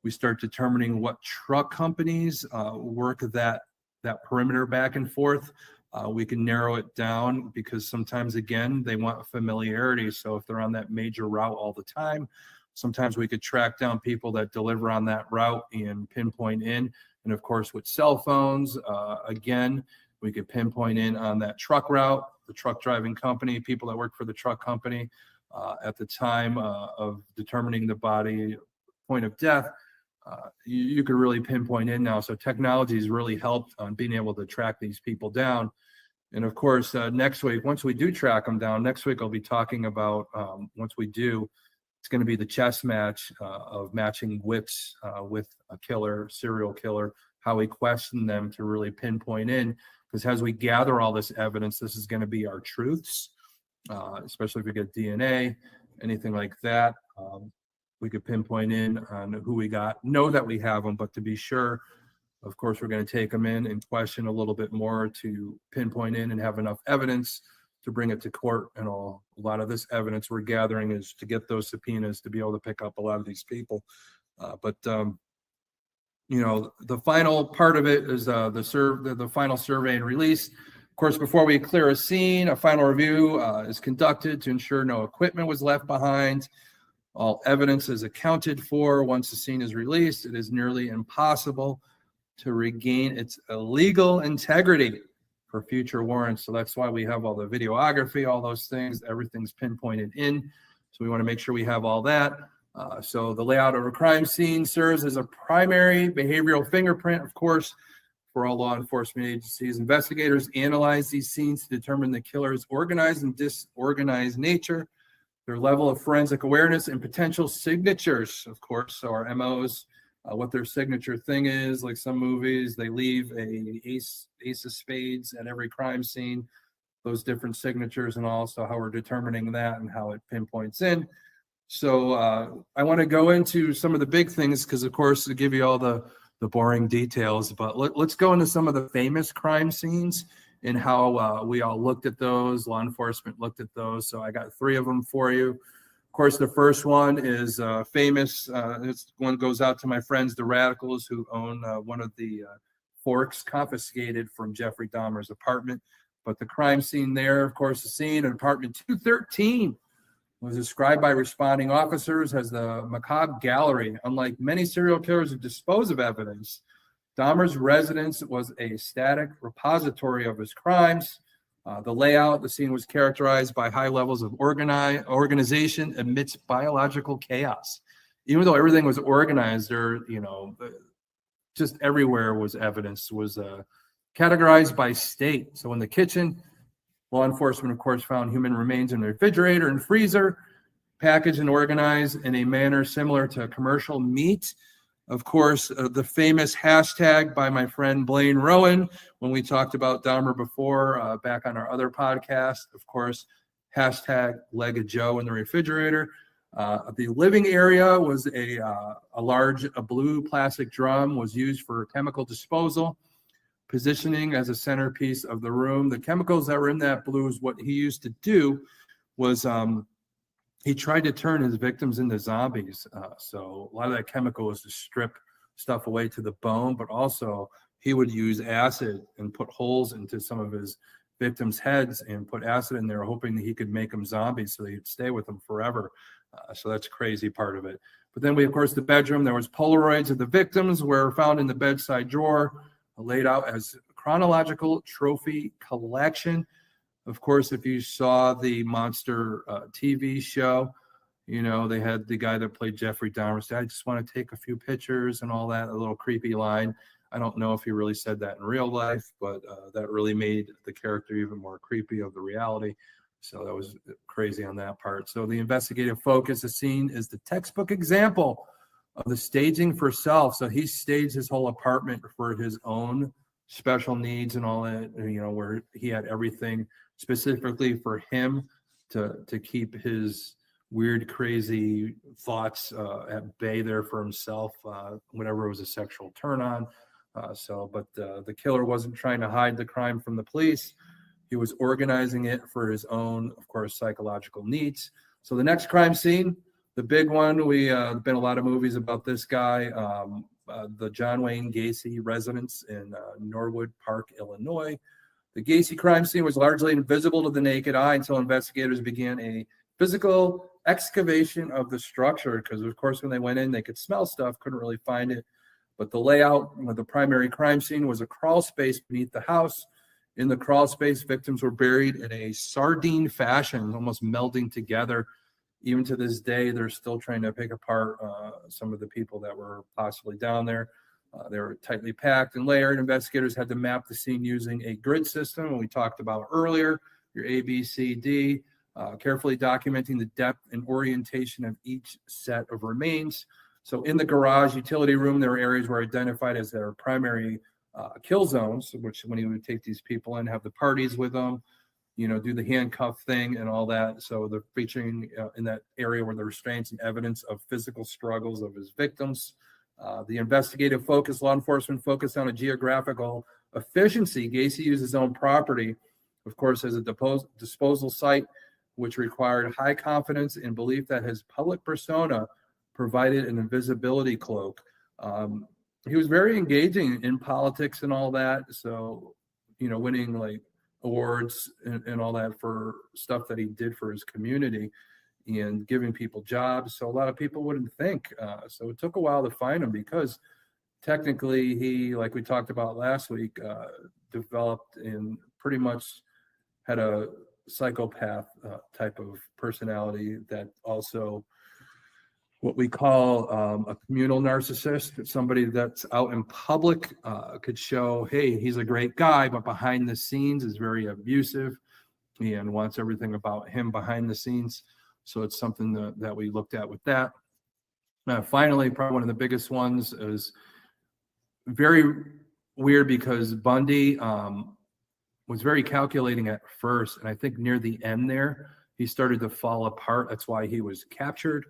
we start determining what truck companies work that perimeter back and forth. We can narrow it down because sometimes, again, they want familiarity. So if they're on that major route all the time, sometimes we could track down people that deliver on that route and pinpoint in. And of course, with cell phones, again, we could pinpoint in on that truck route, the truck driving company, people that work for the truck company at the time of determining the body point of death. You could really pinpoint in now. So technology has really helped on being able to track these people down. And of course, next week, once we do track them down, next week I'll be talking about, once we do, it's going to be the chess match of matching wits with a killer, serial killer, how we question them to really pinpoint in. Because as we gather all this evidence, this is going to be our truths, especially if we get DNA, anything like that. We could pinpoint in on who we got, know that we have them, but to be sure, of course, we're going to take them in and question a little bit more to pinpoint in and have enough evidence to bring it to court. And a lot of this evidence we're gathering is to get those subpoenas to be able to pick up a lot of these people. But the final part of it is the final survey and release. Of course, before we clear a scene, a final review is conducted to ensure no equipment was left behind. All evidence is accounted for. Once the scene is released, it is nearly impossible to regain its legal integrity for future warrants. So that's why we have all the videography, all those things, everything's pinpointed in. So we want to make sure we have all that. So the layout of a crime scene serves as a primary behavioral fingerprint. Of course, for all law enforcement agencies. Investigators analyze these scenes to determine the killer's organized and disorganized nature, their level of forensic awareness, and potential signatures, of course. So our MOs, what their signature thing is. Like some movies, they leave a ace of spades at every crime scene, those different signatures, and also how we're determining that and how it pinpoints in. So I want to go into some of the big things because, of course, to give you all the boring details, but let's go into some of the famous crime scenes and how we all looked at those, law enforcement looked at those. So I got 3 of them for you. Of course, the first one is famous. This one goes out to my friends, the Radicals, who own one of the forks confiscated from Jeffrey Dahmer's apartment. But the crime scene there, of course, the scene in apartment 213 was described by responding officers as the macabre gallery. Unlike many serial killers who dispose of evidence, Dahmer's residence was a static repository of his crimes. The layout, the scene was characterized by high levels of organization amidst biological chaos. Even though everything was organized, there, just everywhere was evidence, was categorized by state. So in the kitchen, law enforcement, of course, found human remains in the refrigerator and freezer, packaged and organized in a manner similar to commercial meat. Of course, the famous hashtag by my friend Blaine Rowan, when we talked about Dahmer before, back on our other podcast, of course, hashtag leg of Joe in the refrigerator. The living area was a large blue plastic drum was used for chemical disposal, positioning as a centerpiece of the room. The chemicals that were in that blue is what he used to do was he tried to turn his victims into zombies. So a lot of that chemical was to strip stuff away to the bone, but also he would use acid and put holes into some of his victims' heads and put acid in there, hoping that he could make them zombies so they'd stay with them forever. So that's crazy part of it. But then we, of course, the bedroom, there was Polaroids of the victims were found in the bedside drawer, laid out as chronological trophy collection. Of course, if you saw the Monster TV show, they had the guy that played Jeffrey Dahmer said, I just want to take a few pictures and all that, a little creepy line. I don't know if he really said that in real life, but that really made the character even more creepy of the reality. So that was crazy on that part. So the investigative focus, the scene is the textbook example of the staging for self. So he staged his whole apartment for his own special needs and all that, where he had everything specifically for him to keep his weird, crazy thoughts at bay there for himself, whenever it was a sexual turn on. But the killer wasn't trying to hide the crime from the police. He was organizing it for his own, of course, psychological needs. So the next crime scene, the big one, we been a lot of movies about this guy, the John Wayne Gacy residence in Norwood Park, Illinois. The Gacy crime scene was largely invisible to the naked eye until investigators began a physical excavation of the structure, because, of course, when they went in, they could smell stuff, couldn't really find it. But the layout of the primary crime scene was a crawl space beneath the house. In the crawl space, victims were buried in a sardine fashion, almost melding together. Even to this day, they're still trying to pick apart some of the people that were possibly down there. They were tightly packed and layered. Investigators had to map the scene using a grid system, and we talked about earlier, your A, B, C, D, carefully documenting the depth and orientation of each set of remains. So in the garage utility room, there were areas were identified as their primary kill zones, which when he would take these people in, have the parties with them, do the handcuff thing and all that. So they're featuring in that area where the restraints and evidence of physical struggles of his victims. The investigative focus, law enforcement focused on a geographical efficiency. Gacy used his own property, of course, as a disposal site, which required high confidence and belief that his public persona provided an invisibility cloak. He was very engaging in politics and all that. So, winning like awards and all that for stuff that he did for his community and giving people jobs. So a lot of people wouldn't think. So it took a while to find him because technically he, like we talked about last week, developed and pretty much had a psychopath type of personality that also what we call a communal narcissist, somebody that's out in public, could show, hey, he's a great guy, but behind the scenes is very abusive and wants everything about him behind the scenes. So it's something that we looked at with that. Finally, probably one of the biggest ones is very weird because Bundy was very calculating at first. And I think near the end there, he started to fall apart. That's why he was captured.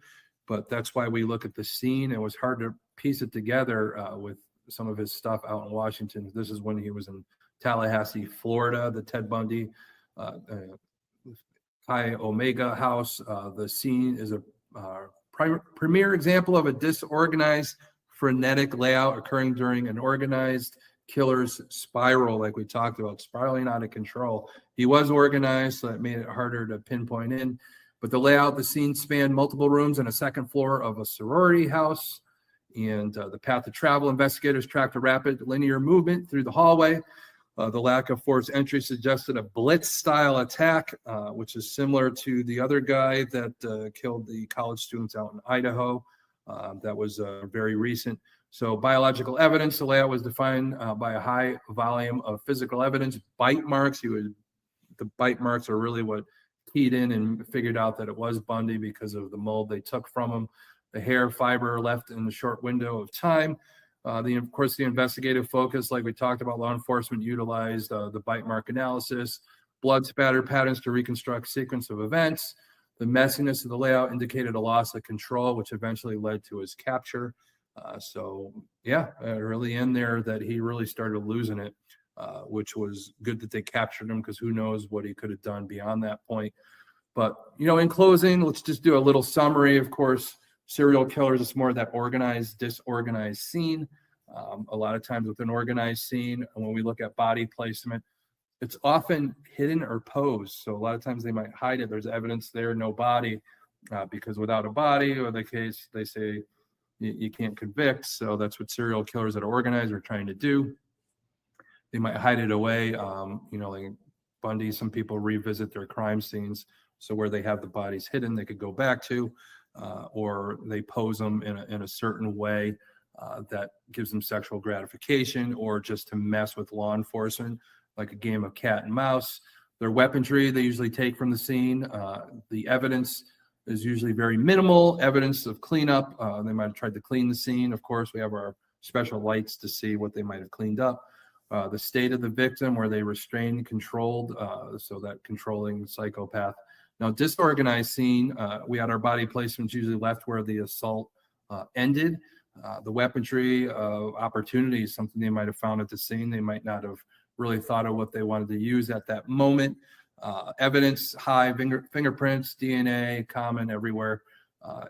But that's why we look at the scene. It was hard to piece it together with some of his stuff out in Washington. This is when he was in Tallahassee, Florida, the Ted Bundy Chi Omega house. The scene is a premier example of a disorganized, frenetic layout occurring during an organized killer's spiral, like we talked about, spiraling out of control. He was organized, so that made it harder to pinpoint in. But the layout, the scene spanned multiple rooms and a second floor of a sorority house. And the path of travel, investigators tracked a rapid linear movement through the hallway. The lack of forced entry suggested a blitz-style attack, which is similar to the other guy that killed the college students out in Idaho. That was very recent. So biological evidence, the layout was defined by a high volume of physical evidence. Bite marks, the bite marks are really what keyed in and figured out that it was Bundy because of the mold they took from him. The hair fiber left in the short window of time. Of course, the investigative focus, like we talked about, law enforcement utilized the bite mark analysis, blood spatter patterns to reconstruct sequence of events. The messiness of the layout indicated a loss of control, which eventually led to his capture. Early in there that he really started losing it, which was good that they captured him because who knows what he could have done beyond that point. But, in closing, let's just do a little summary. Of course, serial killers, it's more of that organized, disorganized scene. A lot of times with an organized scene, and when we look at body placement, it's often hidden or posed. So a lot of times they might hide it. There's evidence there, no body, because without a body, or the case, they say you can't convict. So that's what serial killers that are organized are trying to do. They might hide it away. Like Bundy, some people revisit their crime scenes. So where they have the bodies hidden, they could go back to, or they pose them in a certain way that gives them sexual gratification or just to mess with law enforcement, like a game of cat and mouse. Their weaponry they usually take from the scene. The evidence is usually very minimal evidence of cleanup. They might have tried to clean the scene. Of course, we have our special lights to see what they might have cleaned up. The state of the victim, where they restrained, controlled, so that controlling psychopath. Now, disorganized scene, we had our body placements usually left where the assault ended. The weaponry opportunity is something they might have found at the scene. They might not have really thought of what they wanted to use at that moment. Evidence, high fingerprints, DNA, common everywhere.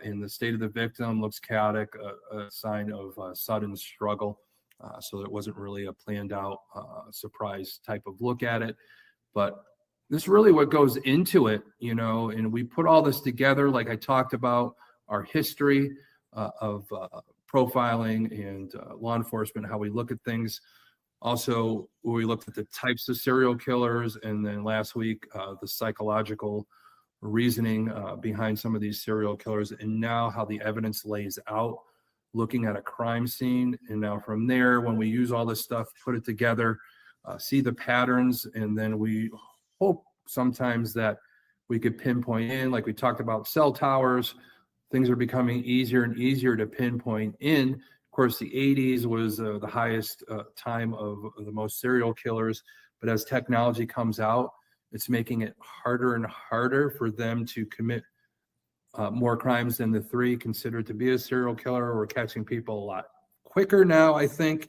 In the state of the victim, looks chaotic, a sign of sudden struggle. So it wasn't really a planned out surprise type of look at it. But this is really what goes into it, and we put all this together, like I talked about, our history of profiling and law enforcement, how we look at things. Also, we looked at the types of serial killers, and then last week, the psychological reasoning behind some of these serial killers, and now how the evidence lays out, looking at a crime scene. And now from there, when we use all this stuff, put it together, see the patterns, and then we hope sometimes that we could pinpoint in, like we talked about cell towers, things are becoming easier and easier to pinpoint in. Of course, the 80s was the highest time of the most serial killers, but as technology comes out, it's making it harder and harder for them to commit more crimes than the three considered to be a serial killer. We're catching people a lot quicker now, I think.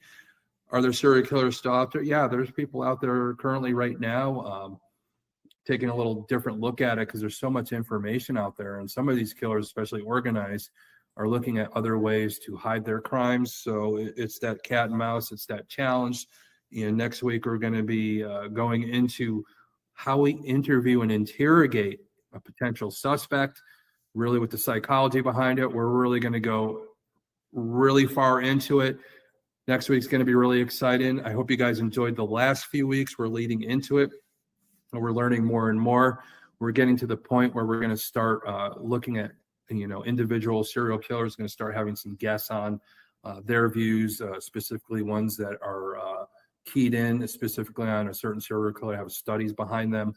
Are there serial killers still out there? Yeah, there's people out there currently right now taking a little different look at it because there's so much information out there. And some of these killers, especially organized, are looking at other ways to hide their crimes. So it's that cat and mouse, it's that challenge. And next week, we're going to be going into how we interview and interrogate a potential suspect, really with the psychology behind it. We're really going to go really far into it. Next week's going to be really exciting. I hope you guys enjoyed the last few weeks. We're leading into it, and we're learning more and more. We're getting to the point where we're going to start looking at individual serial killers, going to start having some guests on their views, specifically ones that are keyed in specifically on a certain serial killer, have studies behind them,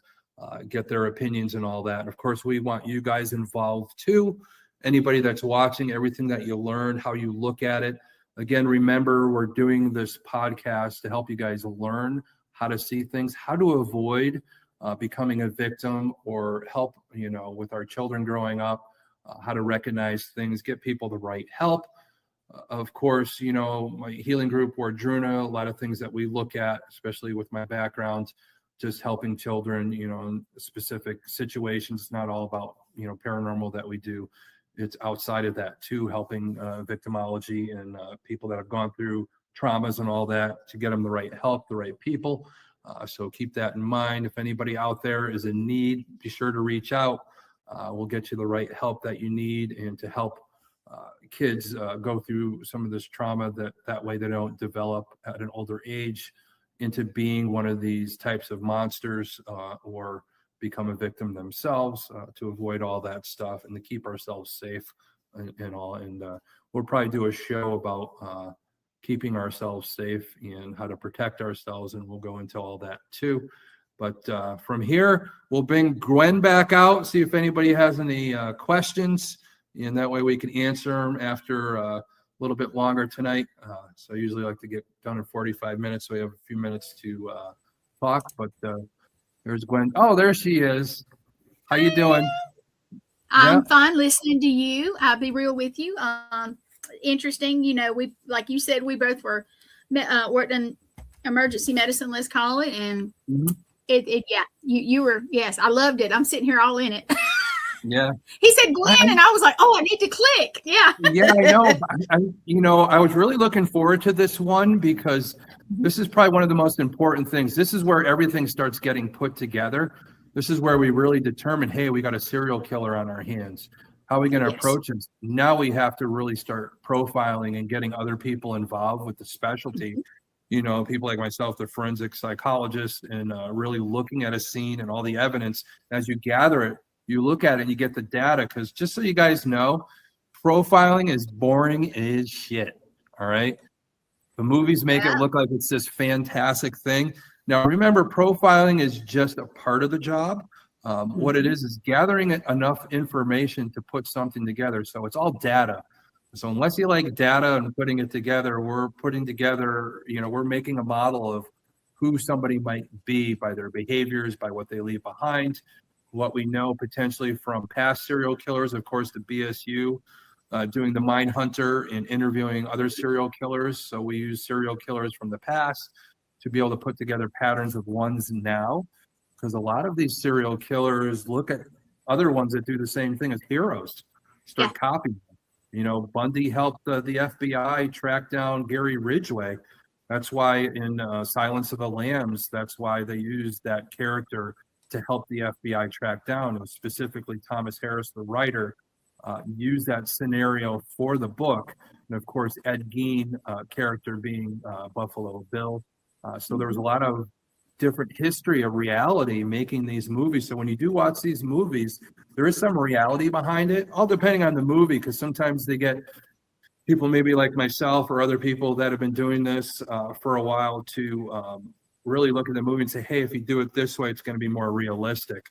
get their opinions and all that. And of course, we want you guys involved too. Anybody that's watching, everything that you learned, how you look at it. Again, remember, we're doing this podcast to help you guys learn how to see things, how to avoid becoming a victim, or help, with our children growing up, how to recognize things, get people the right help. Of course, my healing group, Wardruna, a lot of things that we look at, especially with my background, just helping children, in specific situations. It's not all about, paranormal that we do. It's outside of that too, helping victimology and people that have gone through traumas and all that to get them the right help, the right people. So keep that in mind. If anybody out there is in need, be sure to reach out. We'll get you the right help that you need, and to help kids go through some of this trauma that way they don't develop at an older age into being one of these types of monsters or become a victim themselves, to avoid all that stuff and to keep ourselves safe and all. And we'll probably do a show about keeping ourselves safe and how to protect ourselves, and we'll go into all that too. But from here, we'll bring Gwen back out, see if anybody has any questions, and that way we can answer them after a little bit longer tonight. So I usually like to get done in 45 minutes, so we have a few minutes to talk. But there's Gwen. Oh, there she is. How you doing? I'm fine listening to you. I'll be real with you. Interesting. We, like you said, we both worked in emergency medicine, let's call it. And you were, yes, I loved it. I'm sitting here all in it. Yeah. He said Glenn, and I was like, oh, I need to click. Yeah. Yeah, I know. I was really looking forward to this one because this is probably one of the most important things. This is where everything starts getting put together. This is where we really determine, hey, we got a serial killer on our hands. How are we going to approach him? Now we have to really start profiling and getting other people involved with the specialty. People like myself, the forensic psychologist, and really looking at a scene and all the evidence. As you gather it, you look at it and you get the data, because just so you guys know, profiling is boring as shit. All right. The movies make it look like it's this fantastic thing. Now, remember, profiling is just a part of the job. What it is gathering enough information to put something together. So it's all data. So unless you like data and putting it together, we're putting together, we're making a model of who somebody might be by their behaviors, by what they leave behind, what we know potentially from past serial killers, of course, the BSU, doing the Mind Hunter and interviewing other serial killers. So we use serial killers from the past to be able to put together patterns of ones now, because a lot of these serial killers look at other ones that do the same thing as heroes, start copying. Bundy helped the FBI track down Gary Ridgway. That's why in Silence of the Lambs, that's why they used that character to help the FBI track down. And specifically, Thomas Harris, the writer, used that scenario for the book. And of course, Ed Gein character being Buffalo Bill. So there was a lot of different history of reality making these movies. So when you do watch these movies, there is some reality behind it, all depending on the movie, because sometimes they get people maybe like myself or other people that have been doing this for a while to really look at the movie and say, hey, if you do it this way, it's going to be more realistic.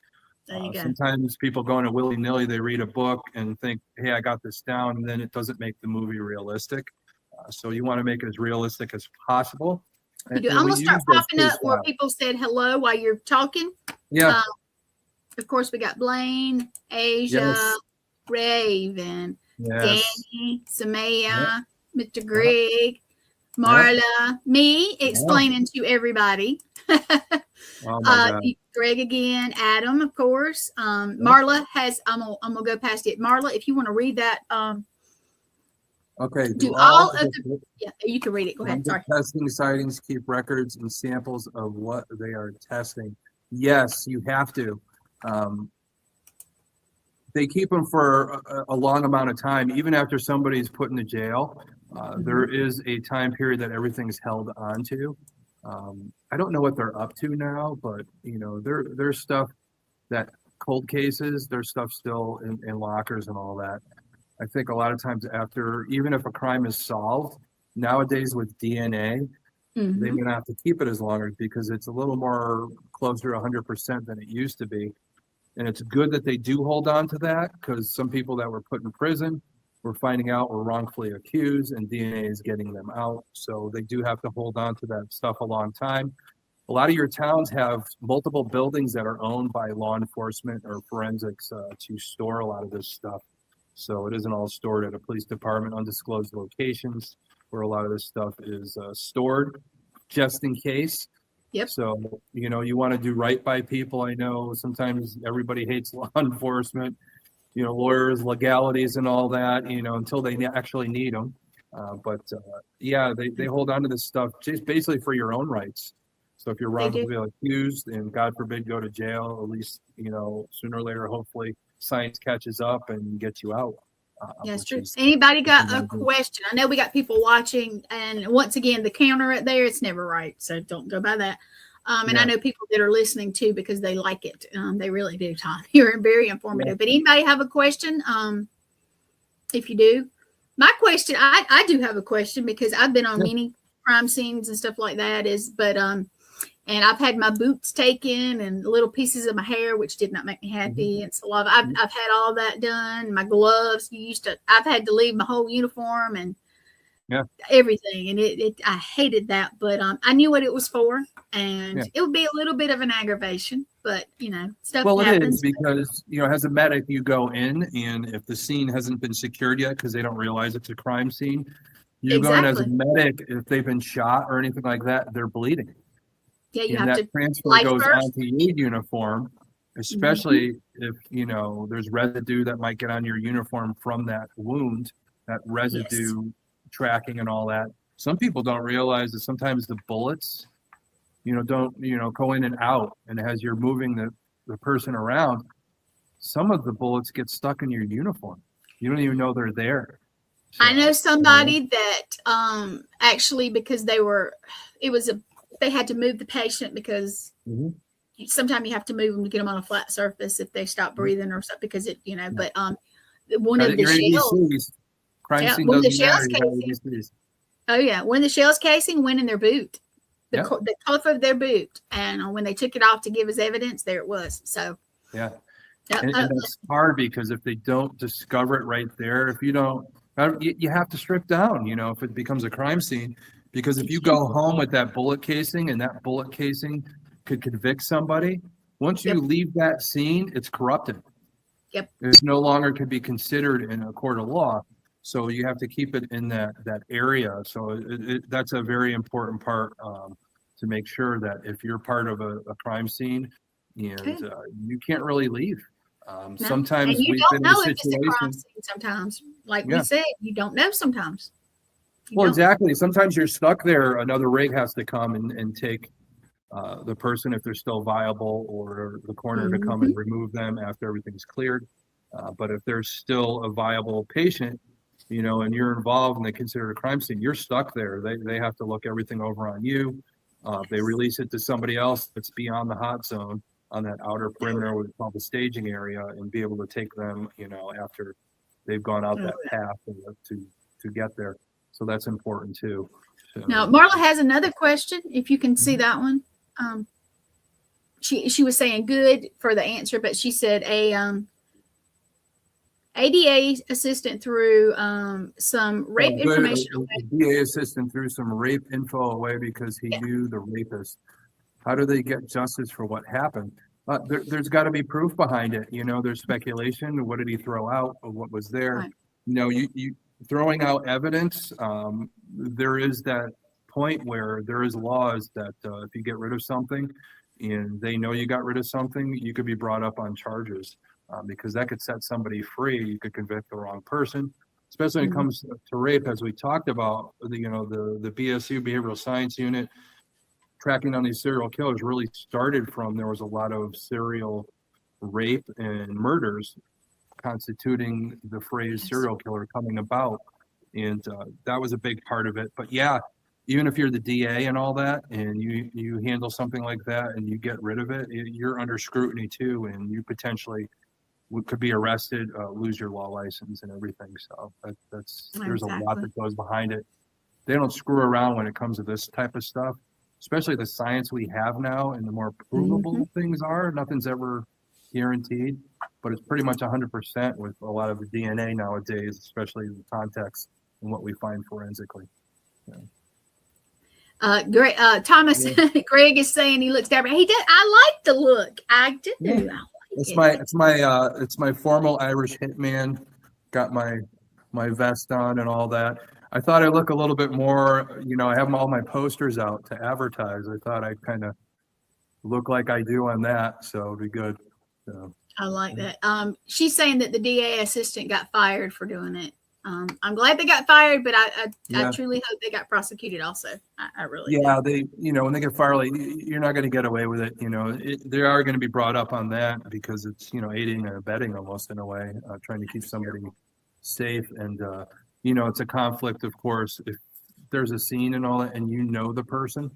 Sometimes people go into willy-nilly, they read a book and think, hey, I got this down, and then it doesn't make the movie realistic. So you want to make it as realistic as possible. I'm going to start popping up where people said hello while you're talking. Yeah. Of course, we got Blaine, Asia, Raven, Danny, Samaya, Mr. Greg, Marla, me explaining to everybody. Greg again, Adam, of course. Marla has, I'm gonna go past it. Marla, if you want to read that. Okay. Do all of the, you can read it. Go ahead. Sorry. Testing sightings, keep records and samples of what they are testing. Yes, you have to. They keep them for a long amount of time, even after somebody's put into jail. There is a time period that everything's held onto. I don't know what they're up to now, but there's stuff that cold cases, their stuff's still in lockers and all that. I think a lot of times after, even if a crime is solved, nowadays with DNA, they may not have to keep it as long because it's a little more closer to 100% than it used to be. And it's good that they do hold on to that, because some people that were put in prison, we're finding out were wrongfully accused, and DNA is getting them out. So they do have to hold on to that stuff a long time. A lot of your towns have multiple buildings that are owned by law enforcement or forensics to store a lot of this stuff. So it isn't all stored at a police department, undisclosed locations where a lot of this stuff is stored just in case. Yep. So, you want to do right by people. I know sometimes everybody hates law enforcement, lawyers, legalities and all that, until they actually need them. Yeah, they hold on to this stuff just basically for your own rights. So if you're wrongfully accused and God forbid go to jail, at least, sooner or later, hopefully science catches up and gets you out. Yes, true. Anybody got a question? I know we got people watching, and once again, the counter right there, it's never right. So don't go by that. And I know people that are listening too, because they like it. They really do, Tom. You're very informative. But anybody have a question? If you do, my question, I do have a question, because I've been on many crime scenes and stuff like that and I've had my boots taken and little pieces of my hair, which did not make me happy. And so I've had all that done. My gloves, I've had to leave my whole uniform and everything. And I hated that, but I knew what it was for, and it would be a little bit of an aggravation, but stuff happens. It is, because, as a medic, you go in, and if the scene hasn't been secured yet, because they don't realize it's a crime scene, you go in as a medic. If they've been shot or anything like that, they're bleeding. Yeah, you have to transfer goes onto your uniform, especially if there's residue that might get on your uniform from that wound, that residue tracking and all that. Some people don't realize that sometimes the bullets, don't go in and out, and as you're moving the person around, some of the bullets get stuck in your uniform. You don't even know they're there. So, I know somebody that actually, because they had to move the patient, because sometimes you have to move them to get them on a flat surface if they stop breathing or something, because but one of the shells, crime scene one of the doesn't shells matter. casing, one of the shells casing went in their boot, the cuff of their boot, and when they took it off to give as evidence, there it was. So and it's hard, because if they don't discover it right there, if you don't, you have to strip down, if it becomes a crime scene. Because if you go home with that bullet casing, and that bullet casing could convict somebody, once you leave that scene, it's corrupted. It no longer can be considered in a court of law. So you have to keep it in that area. So that's a very important part, to make sure that if you're part of a crime scene, and you can't really leave. Sometimes and you we've don't been know in a if it's a crime scene. Sometimes, like we said, you don't know sometimes. Exactly. Sometimes you're stuck there. Another rig has to come and take the person, if they're still viable, or the coroner to come and remove them after everything's cleared. But if there's still a viable patient, and you're involved and they consider it a crime scene, you're stuck there. They have to look everything over on you. They release it to somebody else that's beyond the hot zone on that outer perimeter, what we call the staging area, and be able to take them, after they've gone out that path to get there. So that's important too. So, now, Marla has another question, if you can see that one. She was saying good for the answer, but she said ADA assistant threw some rape information away. DA assistant threw some rape info away because he knew the rapist. How do they get justice for what happened? There's got to be proof behind it. There's speculation. What did he throw out? Or what was there? Right. You throwing out evidence, there is that point where there is laws that if you get rid of something and they know you got rid of something, you could be brought up on charges, because that could set somebody free. You could convict the wrong person, especially when it comes to rape, as we talked about. The BSU Behavioral Science Unit tracking down these serial killers really started from, there was a lot of serial rape and murders constituting the phrase serial killer coming about, and that was a big part of it. But even if you're the DA and all that, and you handle something like that and you get rid of it, you're under scrutiny too, and you potentially could be arrested, lose your law license and everything. So there's a lot that goes behind it. They don't screw around when it comes to this type of stuff, especially the science we have now, and the more provable things are. Nothing's ever guaranteed, but it's pretty much 100% with a lot of the DNA nowadays, especially the context and what we find forensically. Greg, Thomas, Greg is saying he looks different. He did. I like the look. I do. Yeah. I like It's my formal Irish hitman. Got my vest on and all that. I thought I look a little bit more, I have all my posters out to advertise. I thought I kind of look like I do on that, so it'd be good. So. I like that. She's saying that the DA assistant got fired for doing it. I'm glad they got fired, but I truly hope they got prosecuted also. I really do. They, when they get fired, like, you're not going to get away with it. They are going to be brought up on that because it's, aiding and abetting almost in a way, trying to keep somebody safe. And, it's a conflict, of course, if there's a scene and all that, and the person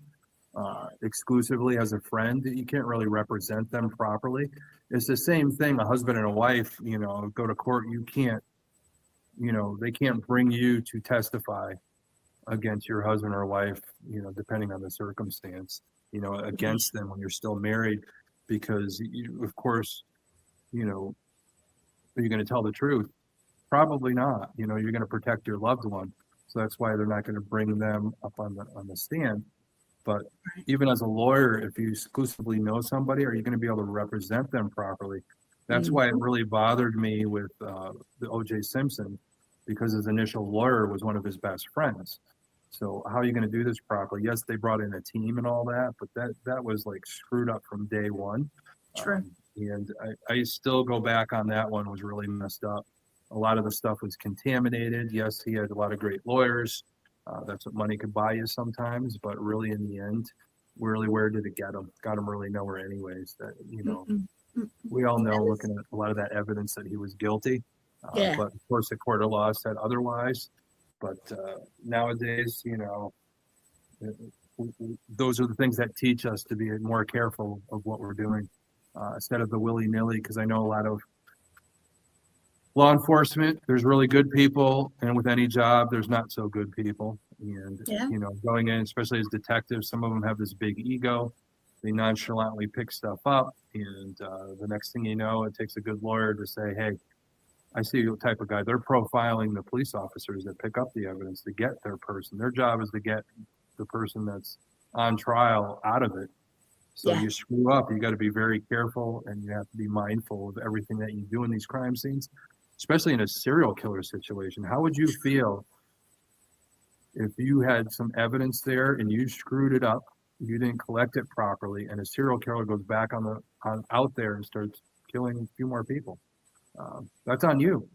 exclusively as a friend, you can't really represent them properly. It's the same thing, a husband and a wife, go to court, you can't, they can't bring you to testify against your husband or wife, depending on the circumstance, against them when you're still married, because of course, are you going to tell the truth? Probably not. You're going to protect your loved one. So that's why they're not going to bring them up on the stand. But even as a lawyer, if you exclusively know somebody, are you going to be able to represent them properly? That's why it really bothered me with the O.J. Simpson, because his initial lawyer was one of his best friends. So how are you going to do this properly? Yes, they brought in a team and all that, but that was like screwed up from day one. True. And I still go back on that one, was really messed up. A lot of the stuff was contaminated. Yes, he had a lot of great lawyers. That's what money could buy you sometimes, but really in the end, really, where did it get him? Got him really nowhere anyways. That, we all know, looking at a lot of that evidence, that he was guilty. But of course, the court of law said otherwise. But nowadays, those are the things that teach us to be more careful of what we're doing, instead of the willy-nilly, because I know a lot of law enforcement, there's really good people, and with any job, there's not so good people. And, going in, especially as detectives, some of them have this big ego. They nonchalantly pick stuff up, and the next thing you know, it takes a good lawyer to say, hey, I see what type of guy. They're profiling the police officers that pick up the evidence to get their person. Their job is to get the person that's on trial out of it. So you screw up, you got to be very careful, and you have to be mindful of everything that you do in these crime scenes, especially in a serial killer situation. How would you feel if you had some evidence there and you screwed it up, you didn't collect it properly, and a serial killer goes back out there and starts killing a few more people? That's on you.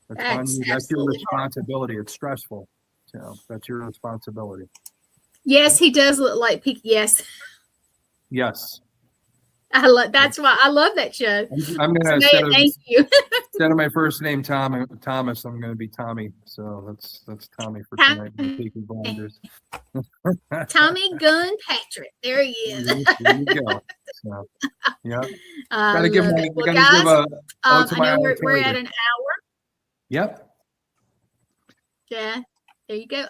That's on you. That's your responsibility. It's stressful. So that's your responsibility. Yes, he does look like Peaky. Yes. Yes. That's why I love that show. I'm gonna thank you. Instead of my first name Thomas, I'm gonna be Tommy. So that's Tommy for tonight. Peaky Blinders. Tommy Gunn Patrick. There he is. There you go. So, yeah. Gotta give my, well, guys, I know we're at an hour. Yep. Yeah. There you go.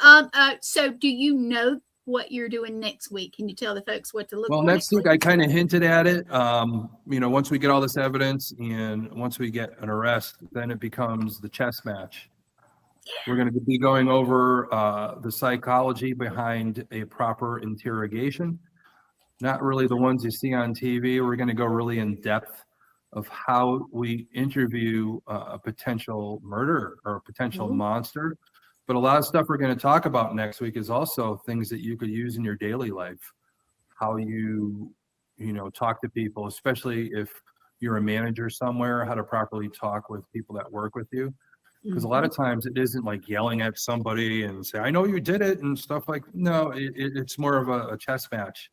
So do you know what you're doing next week? Can you tell the folks what to look for? Well, next week I kind of hinted at it. Once we get all this evidence and once we get an arrest, then it becomes the chess match. Yeah. We're going to be going over the psychology behind a proper interrogation. Not really the ones you see on TV. We're going to go really in depth of how we interview a potential murderer or a potential monster. But a lot of stuff we're going to talk about next week is also things that you could use in your daily life. How you talk to people, especially if you're a manager somewhere, how to properly talk with people that work with you. Because a lot of times it isn't like yelling at somebody and say, I know you did it and stuff like, no, it's more of a chess match.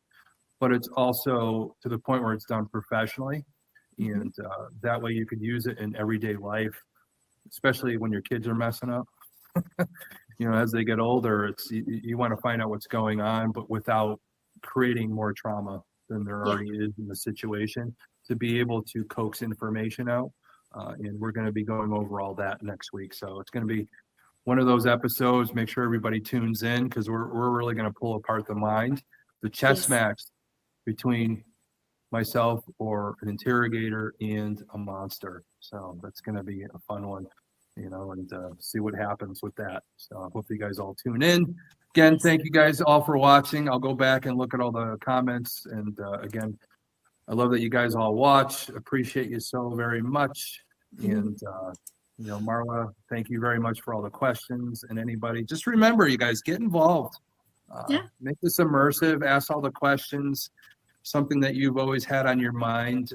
But it's also to the point where it's done professionally. And that way you could use it in everyday life, especially when your kids are messing up. as they get older, you want to find out what's going on, but without creating more trauma than there already is in the situation, to be able to coax information out. And we're going to be going over all that next week. So it's going to be one of those episodes. Make sure everybody tunes in, because we're really going to pull apart the mind, the chess match between myself or an interrogator and a monster. So that's going to be a fun one, and see what happens with that. So I hope you guys all tune in. Again, thank you guys all for watching. I'll go back and look at all the comments. And again, I love that you guys all watch. Appreciate you so very much. And, Marla, thank you very much for all the questions. And anybody, just remember, you guys, get involved. Make this immersive. Ask all the questions. Something that you've always had on your mind.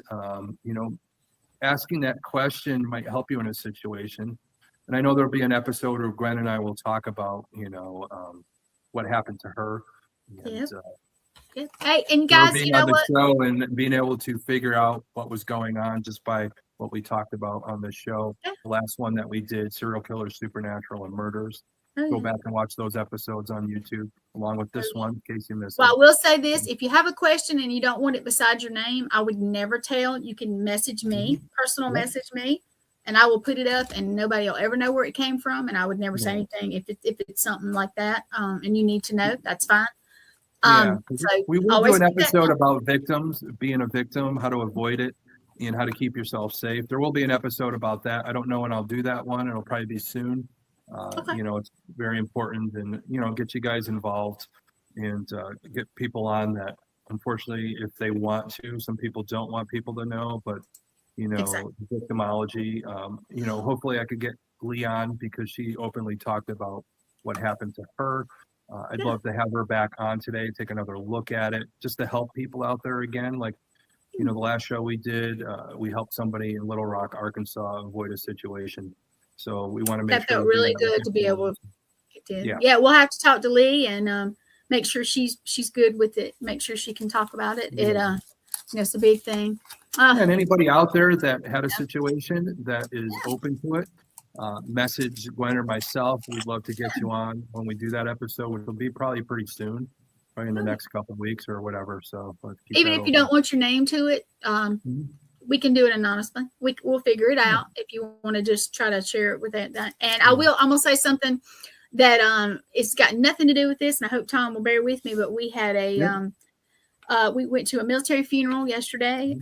Asking that question might help you in a situation. And I know there'll be an episode where Gwen and I will talk about, what happened to her. And, Hey, and guys, being on the show and being able to figure out what was going on just by what we talked about on the show. The last one that we did, serial killers, supernatural, and murders. Go back and watch those episodes on YouTube along with this one in case you missed it. Well, I will say this: if you have a question and you don't want it beside your name, I would never tell. You can message me, personal message me, and I will put it up, and nobody will ever know where it came from. And I would never say anything if it's something like that. And you need to know, that's fine. So we will do an episode about victims, being a victim, how to avoid it, and how to keep yourself safe. There will be an episode about that. I don't know when I'll do that one. It'll probably be soon. It's very important, and get you guys involved and get people on that. Unfortunately, if they want to, some people don't want people to know, but victimology. Hopefully I could get Leon, because she openly talked about what happened to her. I'd love to have her back on today, take another look at it, just to help people out there again. Like, the last show we did, we helped somebody in Little Rock, Arkansas, avoid a situation. So we want to make sure that felt really good to be able to. We'll have to talk to Lee and make sure she's good with it. Make sure she can talk about it. It's a big thing. And anybody out there that had a situation that is open to it, message Gwen or myself. We'd love to get you on when we do that episode, which will be probably pretty soon, probably in the next couple of weeks or whatever. So even if you don't want your name to it, we can do it anonymously. We'll figure it out if you want to just try to share it with that. And I'm gonna say something that it's got nothing to do with this, and I hope Tom will bear with me. But we had we went to a military funeral yesterday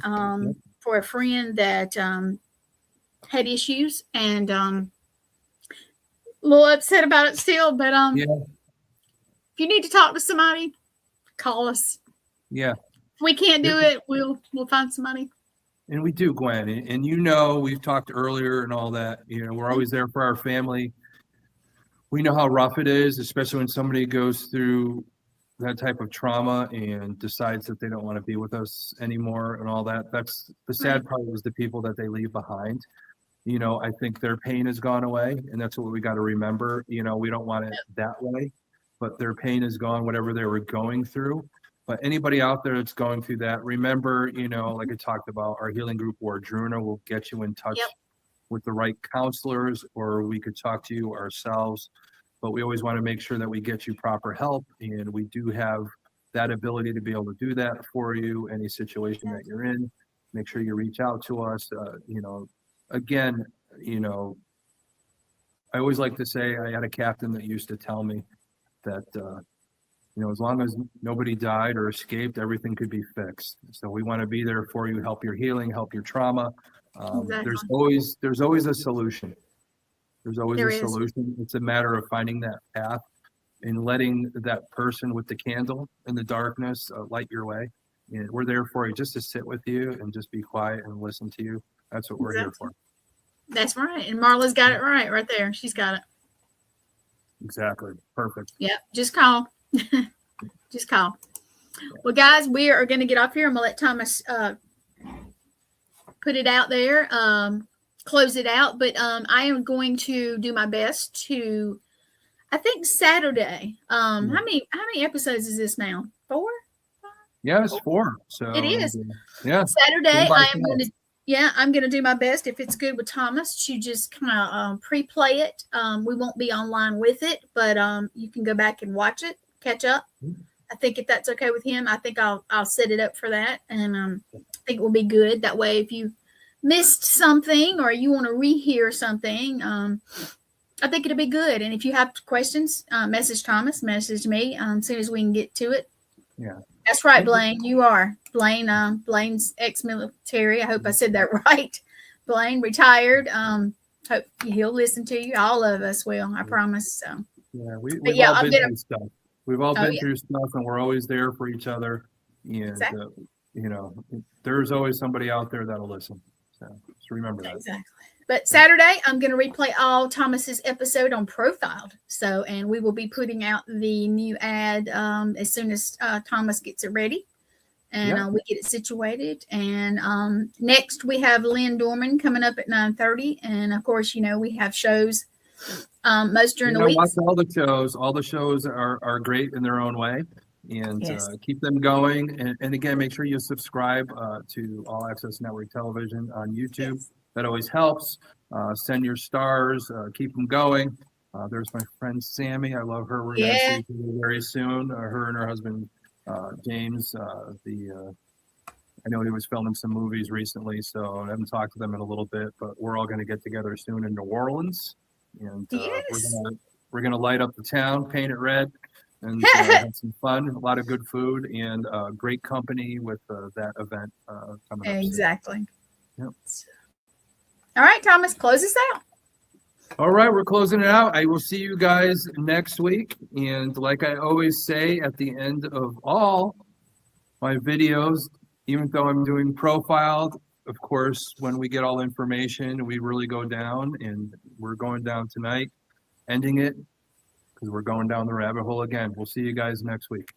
for a friend that had issues, and a little upset about it still. But if you need to talk to somebody, call us. If we can't do it, we'll find somebody. And we do, Gwen. And we've talked earlier and all that. We're always there for our family. We know how rough it is, especially when somebody goes through that type of trauma and decides that they don't want to be with us anymore and all that. That's the sad part, is the people that they leave behind. I think their pain has gone away, and that's what we got to remember. We don't want it that way, but their pain is gone, whatever they were going through. But anybody out there that's going through that, remember, like I talked about, our healing group, Wardruna, will get you in touch with the right counselors, or we could talk to you ourselves. But we always want to make sure that we get you proper help, and we do have that ability to be able to do that for you. Any situation that you're in, make sure you reach out to us. Again, I always like to say, I had a captain that used to tell me that, as long as nobody died or escaped, everything could be fixed. So we want to be there for you, help your healing, help your trauma. There's always a solution. There's always a solution. It's a matter of finding that path and letting that person with the candle in the darkness light your way. And we're there for you, just to sit with you and just be quiet and listen to you. That's what we're here for. That's right. And Marla's got it right there. She's got it. Exactly. Perfect. Yep. Just call. Just call. Well, guys, we are going to get off here. I'm going to let Thomas put it out there, close it out. But I am going to do my best to, I think, Saturday. How many episodes is this now? 4? Yeah, it's 4. So it is. Yeah. Saturday, I am going to Yeah, I'm going to do my best, if it's good with Thomas, to just kind of pre-play it. We won't be online with it, but you can go back and watch it, catch up. I think if that's okay with him, I think I'll set it up for that, and I think it will be good. That way, if you missed something or you want to rehear something, I think it'll be good. And if you have questions, message Thomas, message me as soon as we can get to it. Yeah. That's right, Blaine. You are. Blaine's ex-military. I hope I said that right. Blaine retired. Hope he'll listen to you. All of us will. I promise. So. Yeah, we've all been through stuff. We've all been through stuff, and we're always there for each other. And exactly. There's always somebody out there that'll listen. So just remember that. Exactly. But Saturday, I'm going to replay all Thomas's episode on Profiled. So, and we will be putting out the new ad as soon as Thomas gets it ready, and we get it situated. And next, we have Lynn Dorman coming up at 9:30, and of course, we have shows most during the week. Watch all the shows. All the shows are great in their own way, and keep them going. And again, make sure you subscribe to All Access Network Television on YouTube. Yes. That always helps. Send your stars. Keep them going. There's my friend Sammy. I love her. We're going to see her very soon. Her and her husband James. I know he was filming some movies recently, so I haven't talked to them in a little bit. But we're all going to get together soon in New Orleans, and we're gonna light up the town, paint it red, and have some fun. A lot of good food and great company with that event coming up. Exactly. Yep. All right, Thomas, close us out. All right, we're closing it out. I will see you guys next week. And like I always say at the end of all my videos, even though I'm doing Profiled, of course, when we get all information, we really go down, and we're going down tonight, ending it, because we're going down the rabbit hole again. We'll see you guys next week.